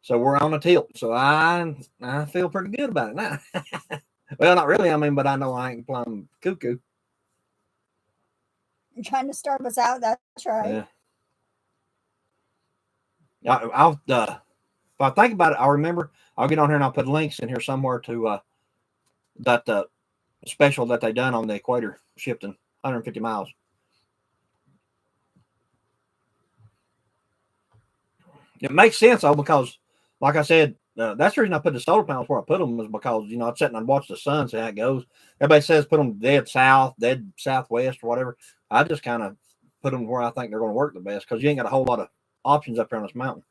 So we're on a tilt. So I feel pretty good about it now. Well, not really. I mean, but I know I ain't plumb cuckoo. You're trying to starve us out. That's right. Yeah. If I think about it, I'll remember. I'll get on here and I'll put links in here somewhere to that special that they done on the equator shifting 150 miles. It makes sense though, because like I said, that's the reason I put the solar panels where I put them, is because I'd sit and watch the sun, see how it goes. Everybody says put them dead south, dead southwest, or whatever. I just kind of put them where I think they're going to work the best, because you ain't got a whole lot of options up here on this mountain.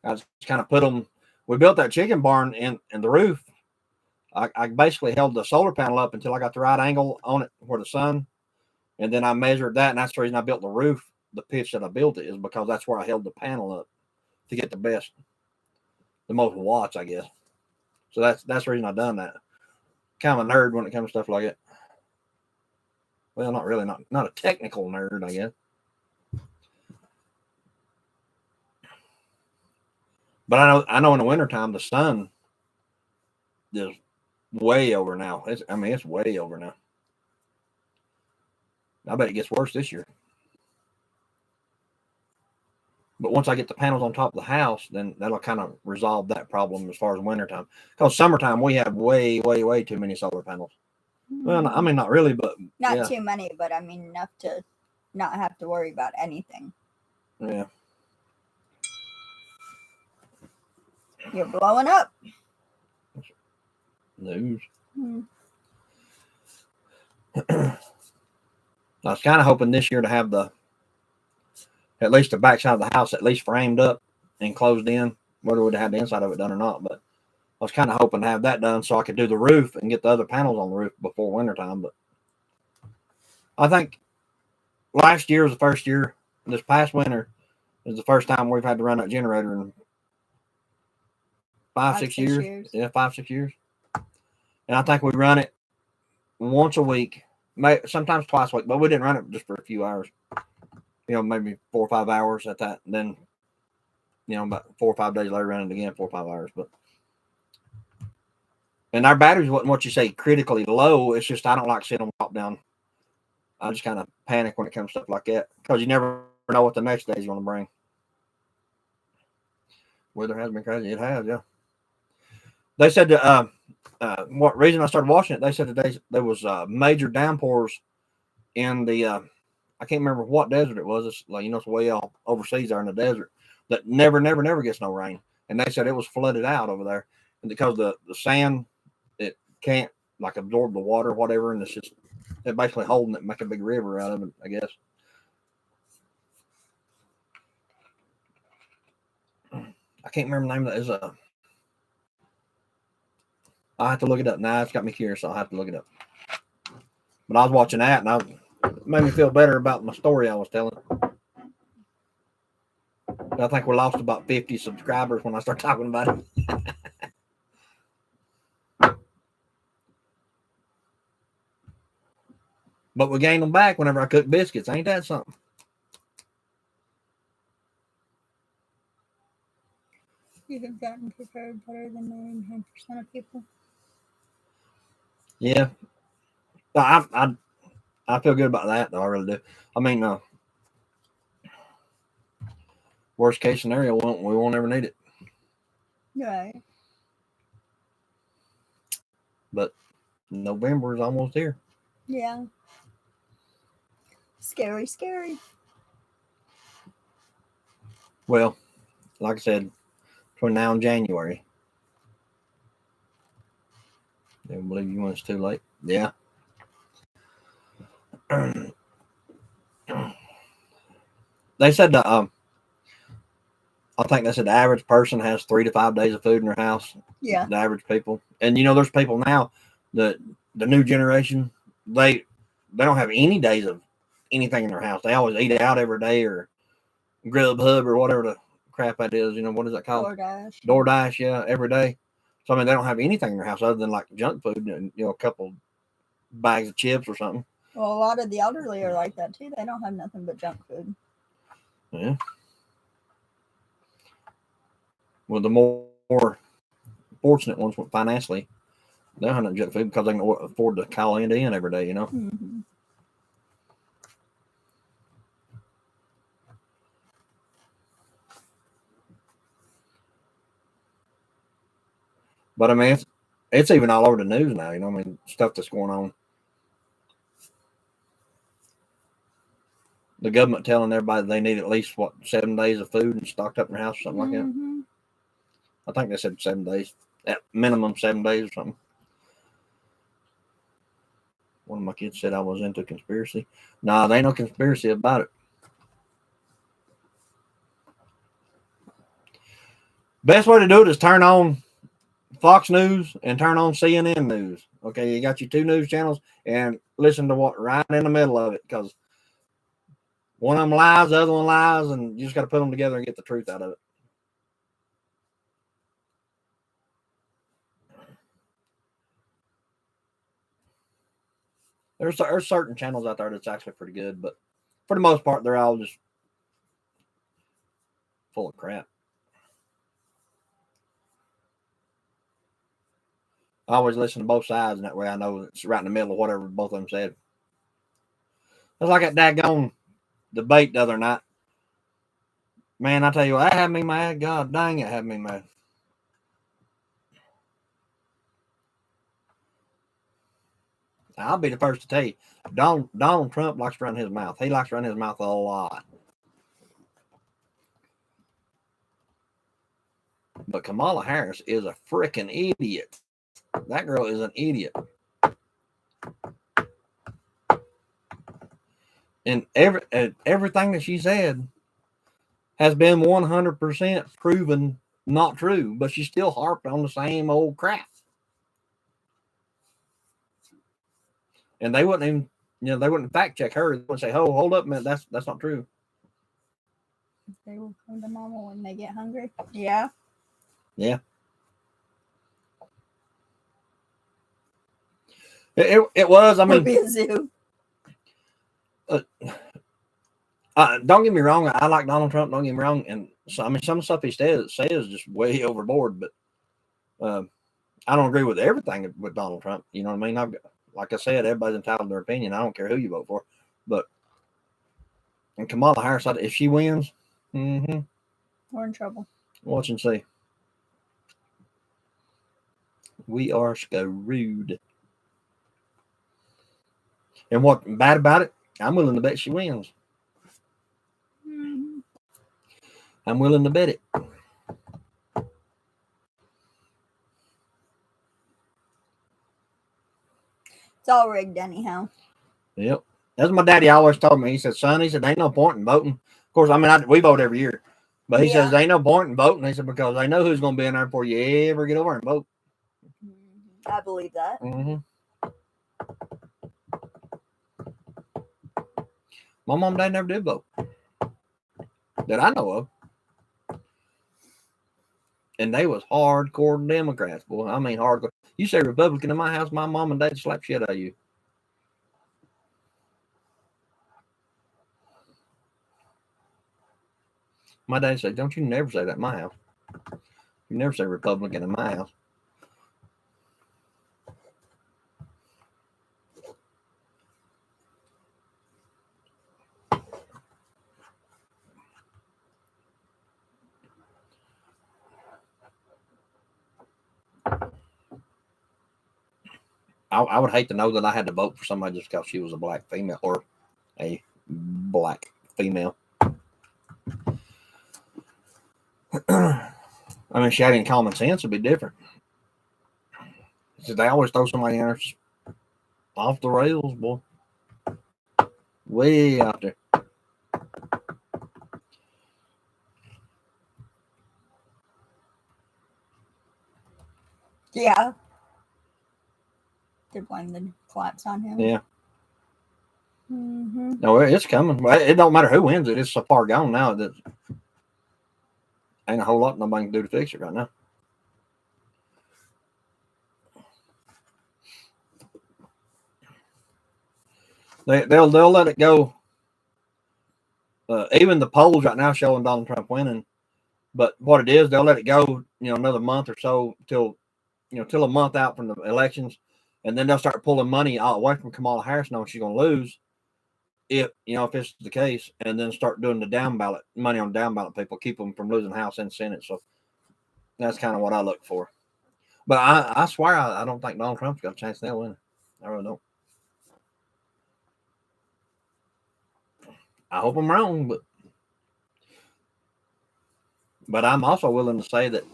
I just kind of put them. We built that chicken barn in the roof. I basically held the solar panel up until I got the right angle on it where the sun, and then I measured that, and that's the reason I built the roof. The pitch that I built it is because that's where I held the panel up to get the most watts, I guess. So that's the reason I done that. Kind of a nerd when it comes to stuff like it. Well, not really, not a technical nerd, I guess. But I know in the wintertime the sun is way over now. It's way over now. I bet it gets worse this year. But once I get the panels on top of the house, then that'll kind of resolve that problem as far as wintertime. Because summertime, we have way, way, way too many solar panels. Well, I mean, not really, but not too many, but I mean enough to not have to worry about anything. Yeah. You're blowing up. News. I was kind of hoping this year to have at least the back side of the house at least framed up and closed in, whether we'd have the inside of it done or not. But I was kind of hoping to have that done so I could do the roof and get the other panels on the roof before wintertime. But I think last year was the first year. This past winter is the first time we've had to run that generator in 5-6 years. Yeah, 5-6 years. And I think we run it once a week, sometimes twice a week, but we didn't run it just for a few hours. Maybe 4 or 5 hours at that. And then, about 4 or 5 days later, run it again, 4 or 5 hours. And our batteries wasn't what you say critically low. It's just I don't like seeing them drop down. I just kind of panic when it comes to stuff like that, because you never know what the next day is going to bring. Weather has been crazy. It has, yeah. They said what reason I started watching it, they said today there was major downpours in the I can't remember what desert it was. It's like, it's way all overseas there in the desert that never gets no rain. And they said it was flooded out over there. And because the sand, it can't like absorb the water or whatever, and it's basically holding it, make a big river out of it, I guess. I can't remember the name of that. I'll have to look it up now. It's got me curious. So I'll have to look it up. But I was watching that, and it made me feel better about my story I was telling. I think we lost about 50 subscribers when I start talking about it. But we gained them back whenever I cook biscuits. Ain't that something? You have gotten prepared better than 99% of people. Yeah. I feel good about that, though. I really do. I mean, worst case scenario, we won't ever need it. Right. But November is almost here. Yeah. Scary, scary. Well, like I said, between now and January. I don't believe you when it's too late. Yeah. They said that I think they said the average person has 3 to 5 days of food in their house. Yeah. The average people. And there's people now that the new generation, they don't have any days of anything in their house. They always eat out every day or Grubhub or whatever the crap that is. What is that called? DoorDash. DoorDash, yeah, every day. So they don't have anything in their house other than like junk food and a couple bags of chips or something. Well, a lot of the elderly are like that too. They don't have nothing but junk food. Yeah. Well, the more fortunate ones financially, they don't have no junk food because they can afford to call in every day. Mm-hmm. But I mean, it's even all over the news now. Stuff that's going on. The government telling everybody they need at least 7 days of food and stocked up in their house or something like that. I think they said 7 days, at minimum 7 days or something. One of my kids said I was into conspiracy. Nah, there ain't no conspiracy about it. Best way to do it is turn on Fox News and turn on CNN News. Okay, you got your 2 news channels and listen to what right in the middle of it because one of them lies, the other one lies, and you just got to put them together and get the truth out of it. There's certain channels out there that's actually pretty good, but for the most part, they're all just full of crap. I always listen to both sides, and that way I know it's right in the middle of whatever both of them said. It's like that daggone debate the other night. Man, I tell you what, that had me mad. God dang, it had me mad. I'll be the first to tell you, Donald Trump likes to run his mouth. He likes to run his mouth a lot. But Kamala Harris is a freaking idiot. That girl is an idiot. And everything that she said has been 100% proven not true, but she still harped on the same old crap. And they wouldn't even, they wouldn't fact check her. They would say, "Oh, hold up, man, that's not true." They will come to mama when they get hungry. Yeah. Yeah. It was. I mean, be a zoo. Don't get me wrong. I like Donald Trump. Don't get me wrong. And so, I mean, some stuff he says is just way overboard. But I don't agree with everything with Donald Trump. You know what I mean? Like I said, everybody's entitled to their opinion. I don't care who you vote for. But and Kamala Harris, if she wins, we're in trouble. Watch and see. We are screwed. And what's bad about it? I'm willing to bet she wins. Mm-hmm. I'm willing to bet it. It's all rigged anyhow. Yep. That's what my daddy always told me. He said, "Son," he said, "ain't no point in voting." Of course, I mean, we vote every year. But he says, "Ain't no point in voting." He said, "Because they know who's going to be in there before you ever get over and vote." Mm-hmm. I believe that. Mm-hmm. My mom and dad never did vote that I know of. And they was hardcore Democrats, boy. I mean, hardcore. You say Republican in my house, my mom and dad slap shit out of you. My dad said, "Don't you never say that in my house. You never say Republican in my house." I would hate to know that I had to vote for somebody just because she was a black female or a black female. I mean, if she had any common sense, it'd be different. So they always throw somebody in off the rails, boy. Way out there. Yeah. They blame the collapse on him. Yeah. Mm-hmm. No, it's coming. It don't matter who wins it. It's so far gone now that ain't a whole lot nobody can do to fix it right now. They'll let it go. Even the polls right now showing Donald Trump winning, but what it is, they'll let it go. Another month or so till a month out from the elections, and then they'll start pulling money away from Kamala Harris, knowing she's going to lose. If it's the case, and then start doing the down ballot money on down ballot people, keep them from losing House and Senate. So that's kind of what I look for. But I swear I don't think Donald Trump's got a chance now winning. I really don't. I hope I'm wrong, but I'm also willing to say that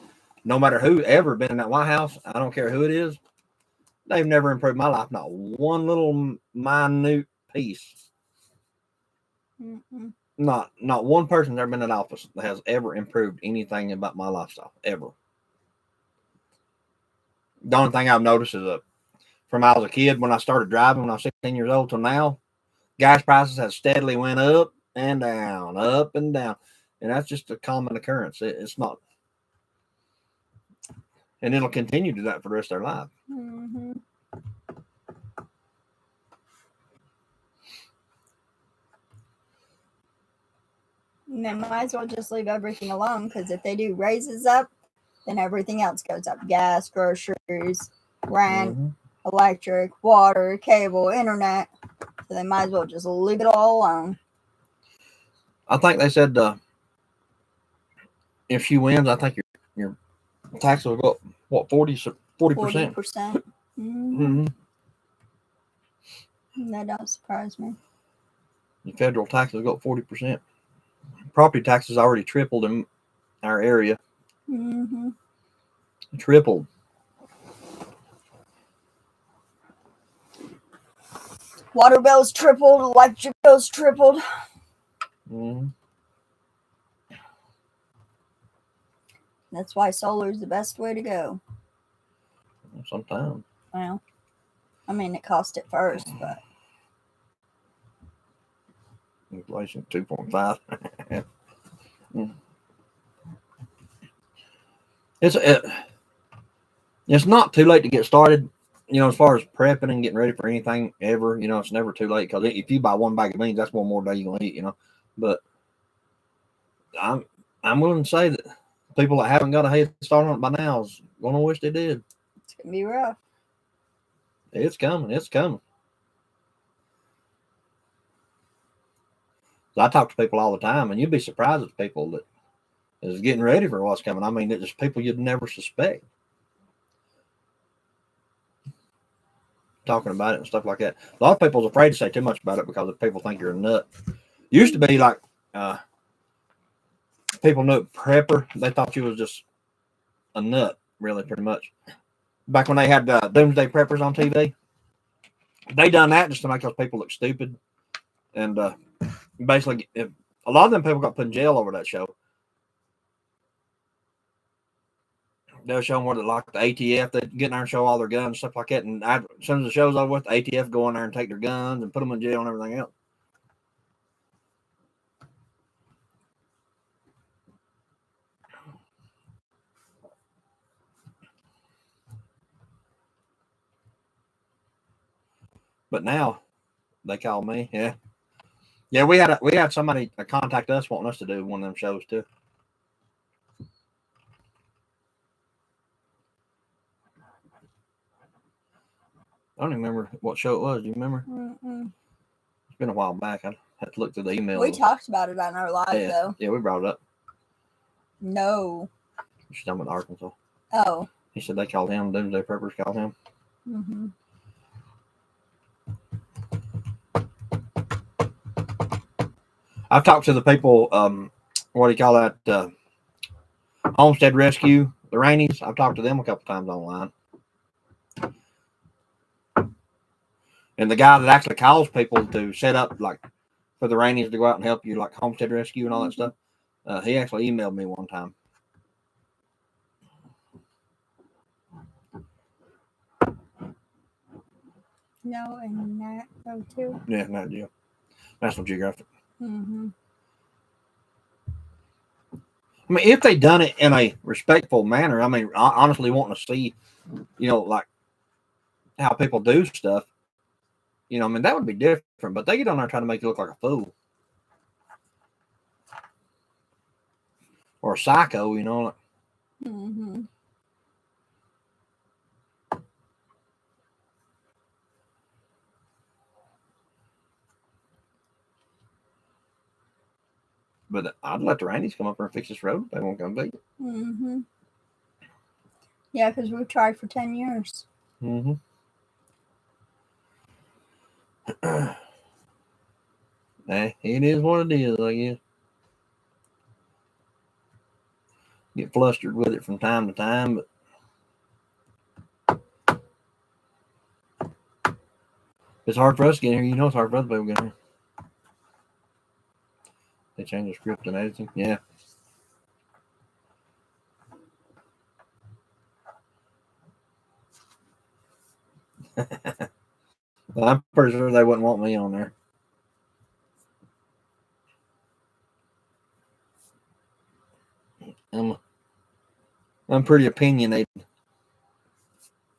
no matter who ever been in that White House, I don't care who it is, they've never improved my life. Not one little minute piece. Mm-hmm. Not one person ever been in office that has ever improved anything about my lifestyle, ever. The only thing I've noticed is from I was a kid, when I started driving when I was 16 years old till now, gas prices have steadily went up and down, up and down. And that's just a common occurrence. It's not. And it'll continue to do that for the rest of their life. Mm-hmm. And they might as well just leave everything alone, because if they do raises up, then everything else goes up. Gas, groceries, rent, electric, water, cable, internet. So they might as well just leave it all alone. I think they said if she wins, I think your tax will go up, what, 40%? 40%. Mm-hmm. That don't surprise me. The federal taxes go up 40%. Property taxes already tripled in our area. Mm-hmm. Tripled. Water bills tripled. Electric bills tripled. Mm-hmm. That's why solar is the best way to go. Sometimes. Well, I mean, it cost at first, but inflation 2.5. It's not too late to get started. As far as prepping and getting ready for anything ever, it's never too late, because if you buy one bag of beans, that's one more day you're gonna eat. But I'm willing to say that people that haven't got a head start on it by now is gonna wish they did. It's gonna be rough. It's coming. It's coming. I talk to people all the time, and you'd be surprised at people that is getting ready for what's coming. I mean, it's people you'd never suspect. Talking about it and stuff like that. A lot of people's afraid to say too much about it because if people think you're a nut. Used to be like people knew prepper. They thought you was just a nut, really, pretty much. Back when they had doomsday preppers on TV, they done that just to make those people look stupid. And basically, a lot of them people got put in jail over that show. they'll show them what it like the ATF. They get in there and show all their guns and stuff like that. And as soon as the show's over with, the ATF go in there and take their guns and put them in jail and everything else. But now they call me. Yeah. Yeah, we had somebody contact us wanting us to do one of them shows too. I don't even remember what show it was. Do you remember? Mm-mm. It's been a while back. I had to look through the email. We talked about it on our live though. Yeah, we brought it up. No. She's talking about Arkansas. Oh. He said they called him. Doomsday Preppers called him. Mm-hmm. I've talked to the people. What do you call that? Homestead Rescue, the Rainies. I've talked to them a couple times online. And the guy that actually calls people to set up, like, for the Rainies to go out and help you, like Homestead Rescue and all that stuff, he actually emailed me one time. No, and that though too. Yeah, National Geographic. Mm-hmm. I mean, if they done it in a respectful manner, I mean, I honestly want to see, like how people do stuff. I mean, that would be different. But they get on there trying to make you look like a fool or a psycho. Like, Mm-hmm. But I'd let the Rainies come up here and fix this road. They won't come beat it. Mm-hmm. Yeah, because we've tried for 10 years. Mm-hmm. It is what it is, I guess. Get flustered with it from time to time, but it's hard for us to get here. It's hard for other people to get here. They change the script and editing. Yeah. Well, I'm pretty sure they wouldn't want me on there. I'm pretty opinionated.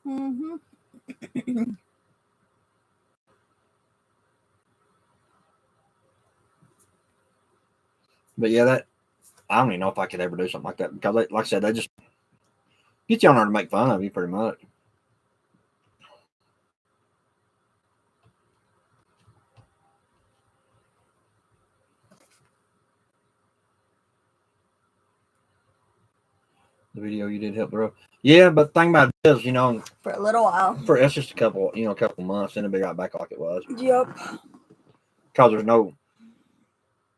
Mm-hmm. But yeah, I don't even know if I could ever do something like that because, like I said, they just get you on there to make fun of you, pretty much. The video you did help the road. Yeah, but the thing about it is, for a little while. It's just a couple months, and it'll be right back like it was. Yep. Because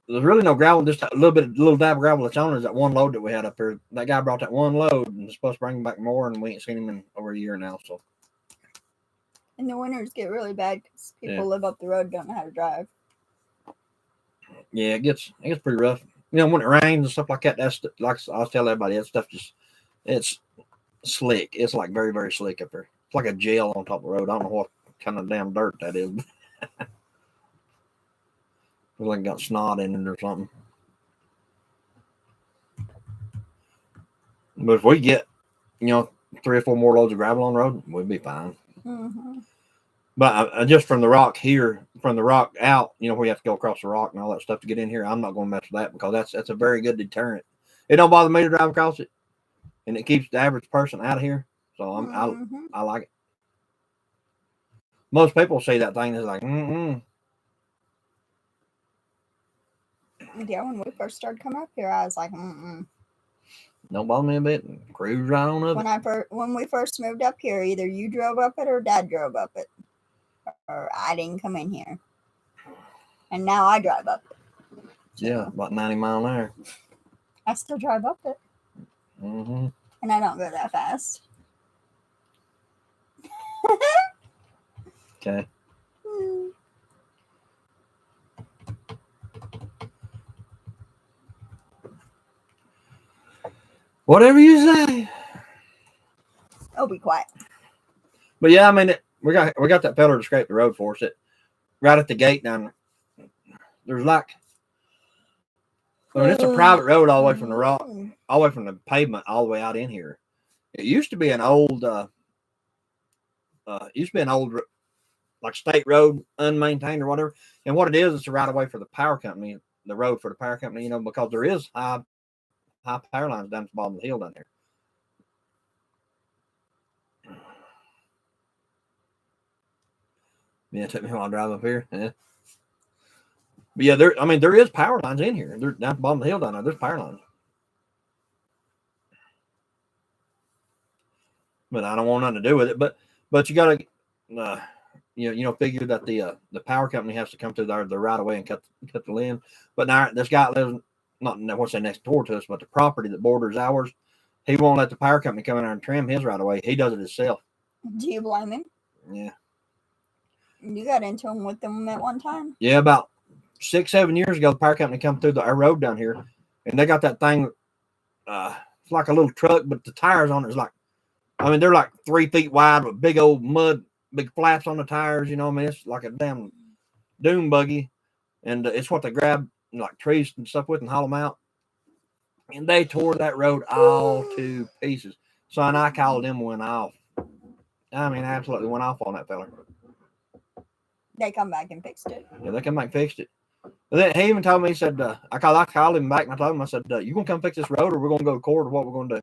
there's really no gravel, just a little dab of gravel that's on is that one load that we had up here. That guy brought that one load and was supposed to bring him back more, and we ain't seen him in over a year now. So. And the winters get really bad because people live up the road, don't know how to drive. Yeah, it gets pretty rough. When it rains and stuff like that, that's like I'll tell everybody, that stuff it's slick. It's like very, very slick up there. It's like a gel on top of the road. I don't know what kind of damn dirt that is. It's like got snot in it or something. But if we get, 3 or 4 more loads of gravel on the road, we'll be fine. Mm-hmm. But just from the rock here, from the rock out, where you have to go across the rock and all that stuff to get in here, I'm not going to mess with that because that's a very good deterrent. It don't bother me to drive across it, and it keeps the average person out of here. So I like it. Most people see that thing is like, Yeah, when we first started coming up here, I was like, Don't bother me a bit. Cruise right on up it. When we first moved up here, either you drove up it or Dad drove up it, or I didn't come in here. And now I drive up it. So, yeah, about 90 mile an hour. I still drive up it. Mm-hmm. And I don't go that fast. Okay. Whatever you say. be quiet. But yeah, I mean, we got that feller to scrape the road for us. Right at the gate down there's like, I mean, it's a private road all the way from the rock, all the way from the pavement, all the way out in here. It used to be an old, like state road, unmaintained or whatever. And what it is, it's a right of way for the power company, the road for the power company. You know, because there is high power lines down at the bottom of the hill down there. Yeah, it took me a while to drive up here. Yeah. But yeah, there is power lines in here. They're down at the bottom of the hill down there. There's power lines. But I don't want nothing to do with it. But you gotta figure that the power company has to come through the right of way and cut the limb. But now this guy lives not what's say next door to us, but the property that borders ours, he won't let the power company come in there and trim his right of way. He does it himself. Do you blame him? Yeah. You got into him with them at one time? Yeah, about 6-7 years ago, the power company come through our road down here, and they got that thing. It's like a little truck, but the tires on it is like, I mean, they're like 3 feet wide with big old mud, big flaps on the tires. You know, I mean, it's like a damn dune buggy, and it's what they grab like trees and stuff with and haul them out. And they tore that road all to pieces. So, and I called them, went off. I mean, absolutely went off on that fella. They come back and fixed it. Yeah, they come back and fixed it. And then he even told me, he said, I called him back and I told him, I said, you going to come fix this road or we're going to go to court or what we're going to do?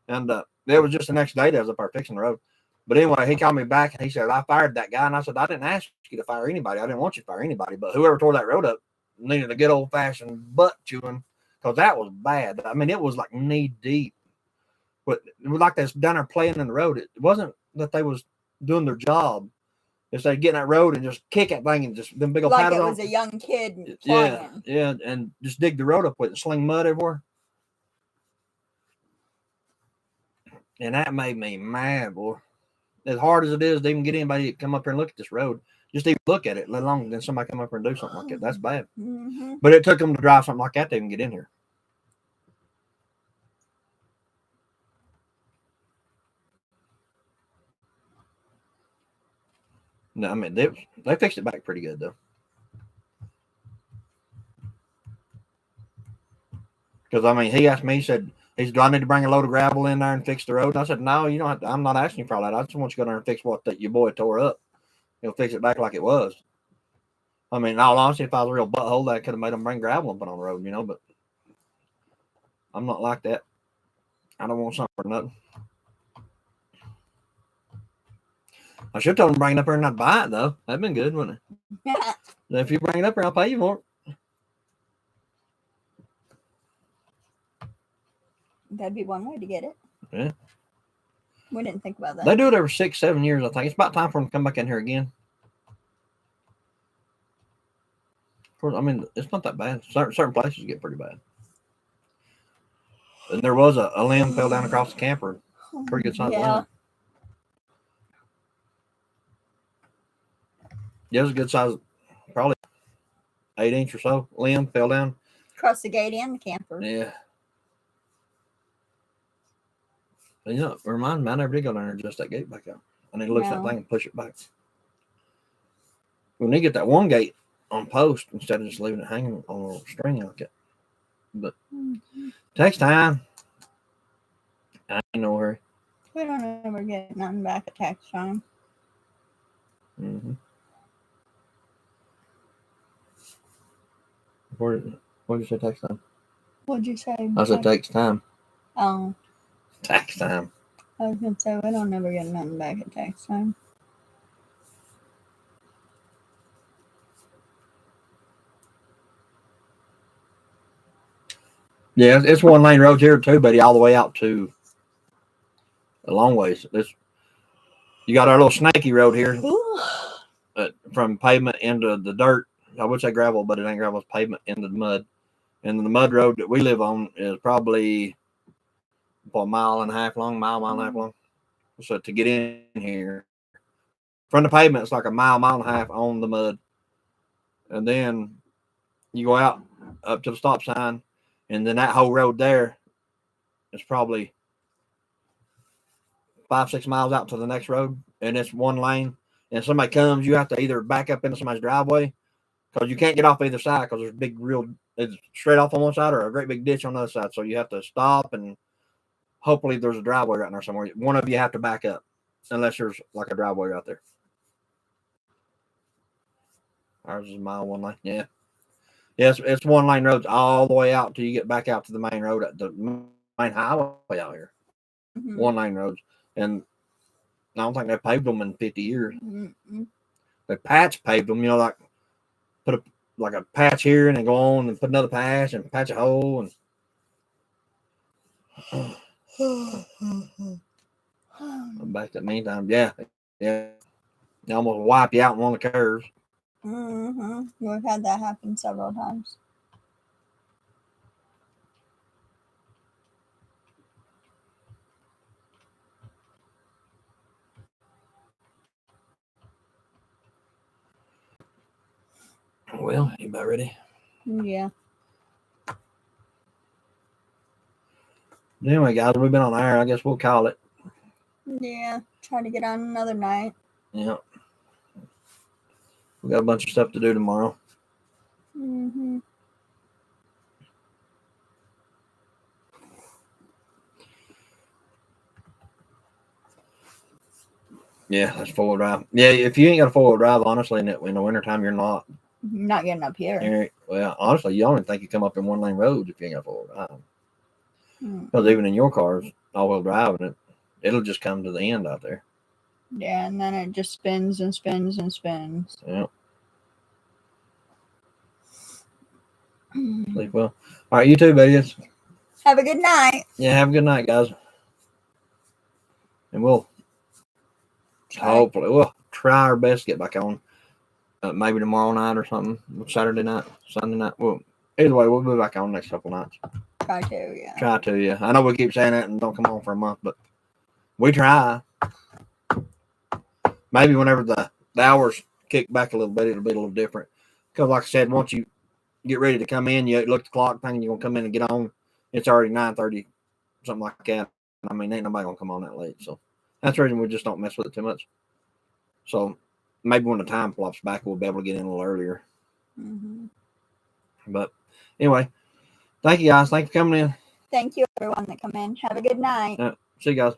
And it was just the next day that I was up there fixing the road. But anyway, he called me back and he said, I fired that guy. And I said, I didn't ask you to fire anybody. I didn't want you to fire anybody. But whoever tore that road up needed a good old-fashioned butt chewing because that was bad. I mean, it was like knee deep. But it was like they was down there playing in the road. It wasn't that they was doing their job. It's they get in that road and just kick that thing and just them big old like paddles it was on. A young kid playing. Yeah, and just dig the road up with it, sling mud everywhere. And that made me mad, boy. As hard as it is to even get anybody to come up here and look at this road, just even look at it, let alone then somebody come up here and do something like that. That's bad. Mm-hmm. But it took them to drive something like that to even get in here. No, I mean, they fixed it back pretty good, though. Because, I mean, he asked me, he said, do I need to bring a load of gravel in there and fix the road? And I said, no, you don't have to. I'm not asking you for all that. I just want you to go there and fix what your boy tore up. He'll fix it back like it was. I mean, in all honesty, if I was a real butthole, that could have made him bring gravel and put on the road, but I'm not like that. I don't want something for nothing. I should have told him to bring it up here and not buy it, though. That'd been good, wouldn't it? If you bring it up here, I'll pay you for it. That'd be one way to get it. Yeah. We didn't think about that. They do it every 6-7 years, I think. It's about time for them to come back in here again. Of course, I mean, it's not that bad. Certain places get pretty bad. And there was a limb fell down across the camper. Pretty good size limb. Yeah, it was a good size, probably 8-inch or so limb fell down. Across the gate and the camper. Yeah. But, it reminds me, I never did go down there and adjust that gate back out. I need to look at that thing and push it back. We need to get that one gate on post instead of just leaving it hanging on a string like that. But it takes time. I ain't no hurry. We don't ever get nothing back at tax time. Mm-hmm. What did you say tax time? What'd you say? I said takes time. Oh. Tax time. I was going to say, we don't ever get nothing back at tax time. Yeah, it's one lane road here too, buddy, all the way out to a long ways. You got our little snaky road here from pavement into the dirt. I would say gravel, but it ain't gravel, it's pavement into the mud. And the mud road that we live on is probably a mile and a half long. So to get in here from the pavement, it's like a mile and a half on the mud. And then you go out up to the stop sign, and then that whole road there is probably 5-6 miles out to the next road, and it's one lane. And if somebody comes, you have to either back up into somebody's driveway because you can't get off either side because there's it's straight off on one side or a great big ditch on the other side. So you have to stop, and hopefully there's a driveway right there somewhere. One of you have to back up unless there's like a driveway right there. Ours is mile one lane. Yeah. Yes, it's one lane roads all the way out till you get back out to the main road at the main highway out here. Mm-hmm. One lane roads. And I don't think they paved them in 50 years. Mm-hmm. They patch paved them, like put a patch here and then go on and put another patch and patch a hole and I'm back that meantime. Yeah. They almost wipe you out in one of the curves. Mm-hmm. We've had that happen several times. Well, you about ready? Yeah. Anyway, guys, we've been on air. I guess we'll call it. Yeah. Try to get on another night. Yeah. We got a bunch of stuff to do tomorrow. Mm-hmm. Yeah, that's 4-wheel drive. Yeah, if you ain't got a 4-wheel drive, honestly, in the wintertime, you're not. Not getting up here. Well, honestly, you don't even think you come up in one lane roads if you ain't got a 4-wheel drive. Because even in your cars, all-wheel drive, it'll just come to the end out there. Yeah, and then it just spins and spins and spins. Yeah. Sleep well. All right, you too, buddies. Have a good night. Yeah, have a good night, guys. And we'll hopefully we'll try our best to get back on. Maybe tomorrow night or something. Saturday night, Sunday night. Well, either way, we'll be back on next couple nights. Try to, yeah. Try to, yeah. I know we keep saying that and don't come on for a month, but we try. Maybe whenever the hours kick back a little bit, it'll be a little different. Because, like I said, once you get ready to come in, you look at the clock, thinking you're gonna come in and get on. It's already 9:30, something like that. I mean, ain't nobody gonna come on that late. So that's the reason we just don't mess with it too much. So maybe when the time flops back, we'll be able to get in a little earlier. Mm-hmm. But anyway, thank you guys. Thanks for coming in. Thank you, everyone that come in. Have a good night. See you guys.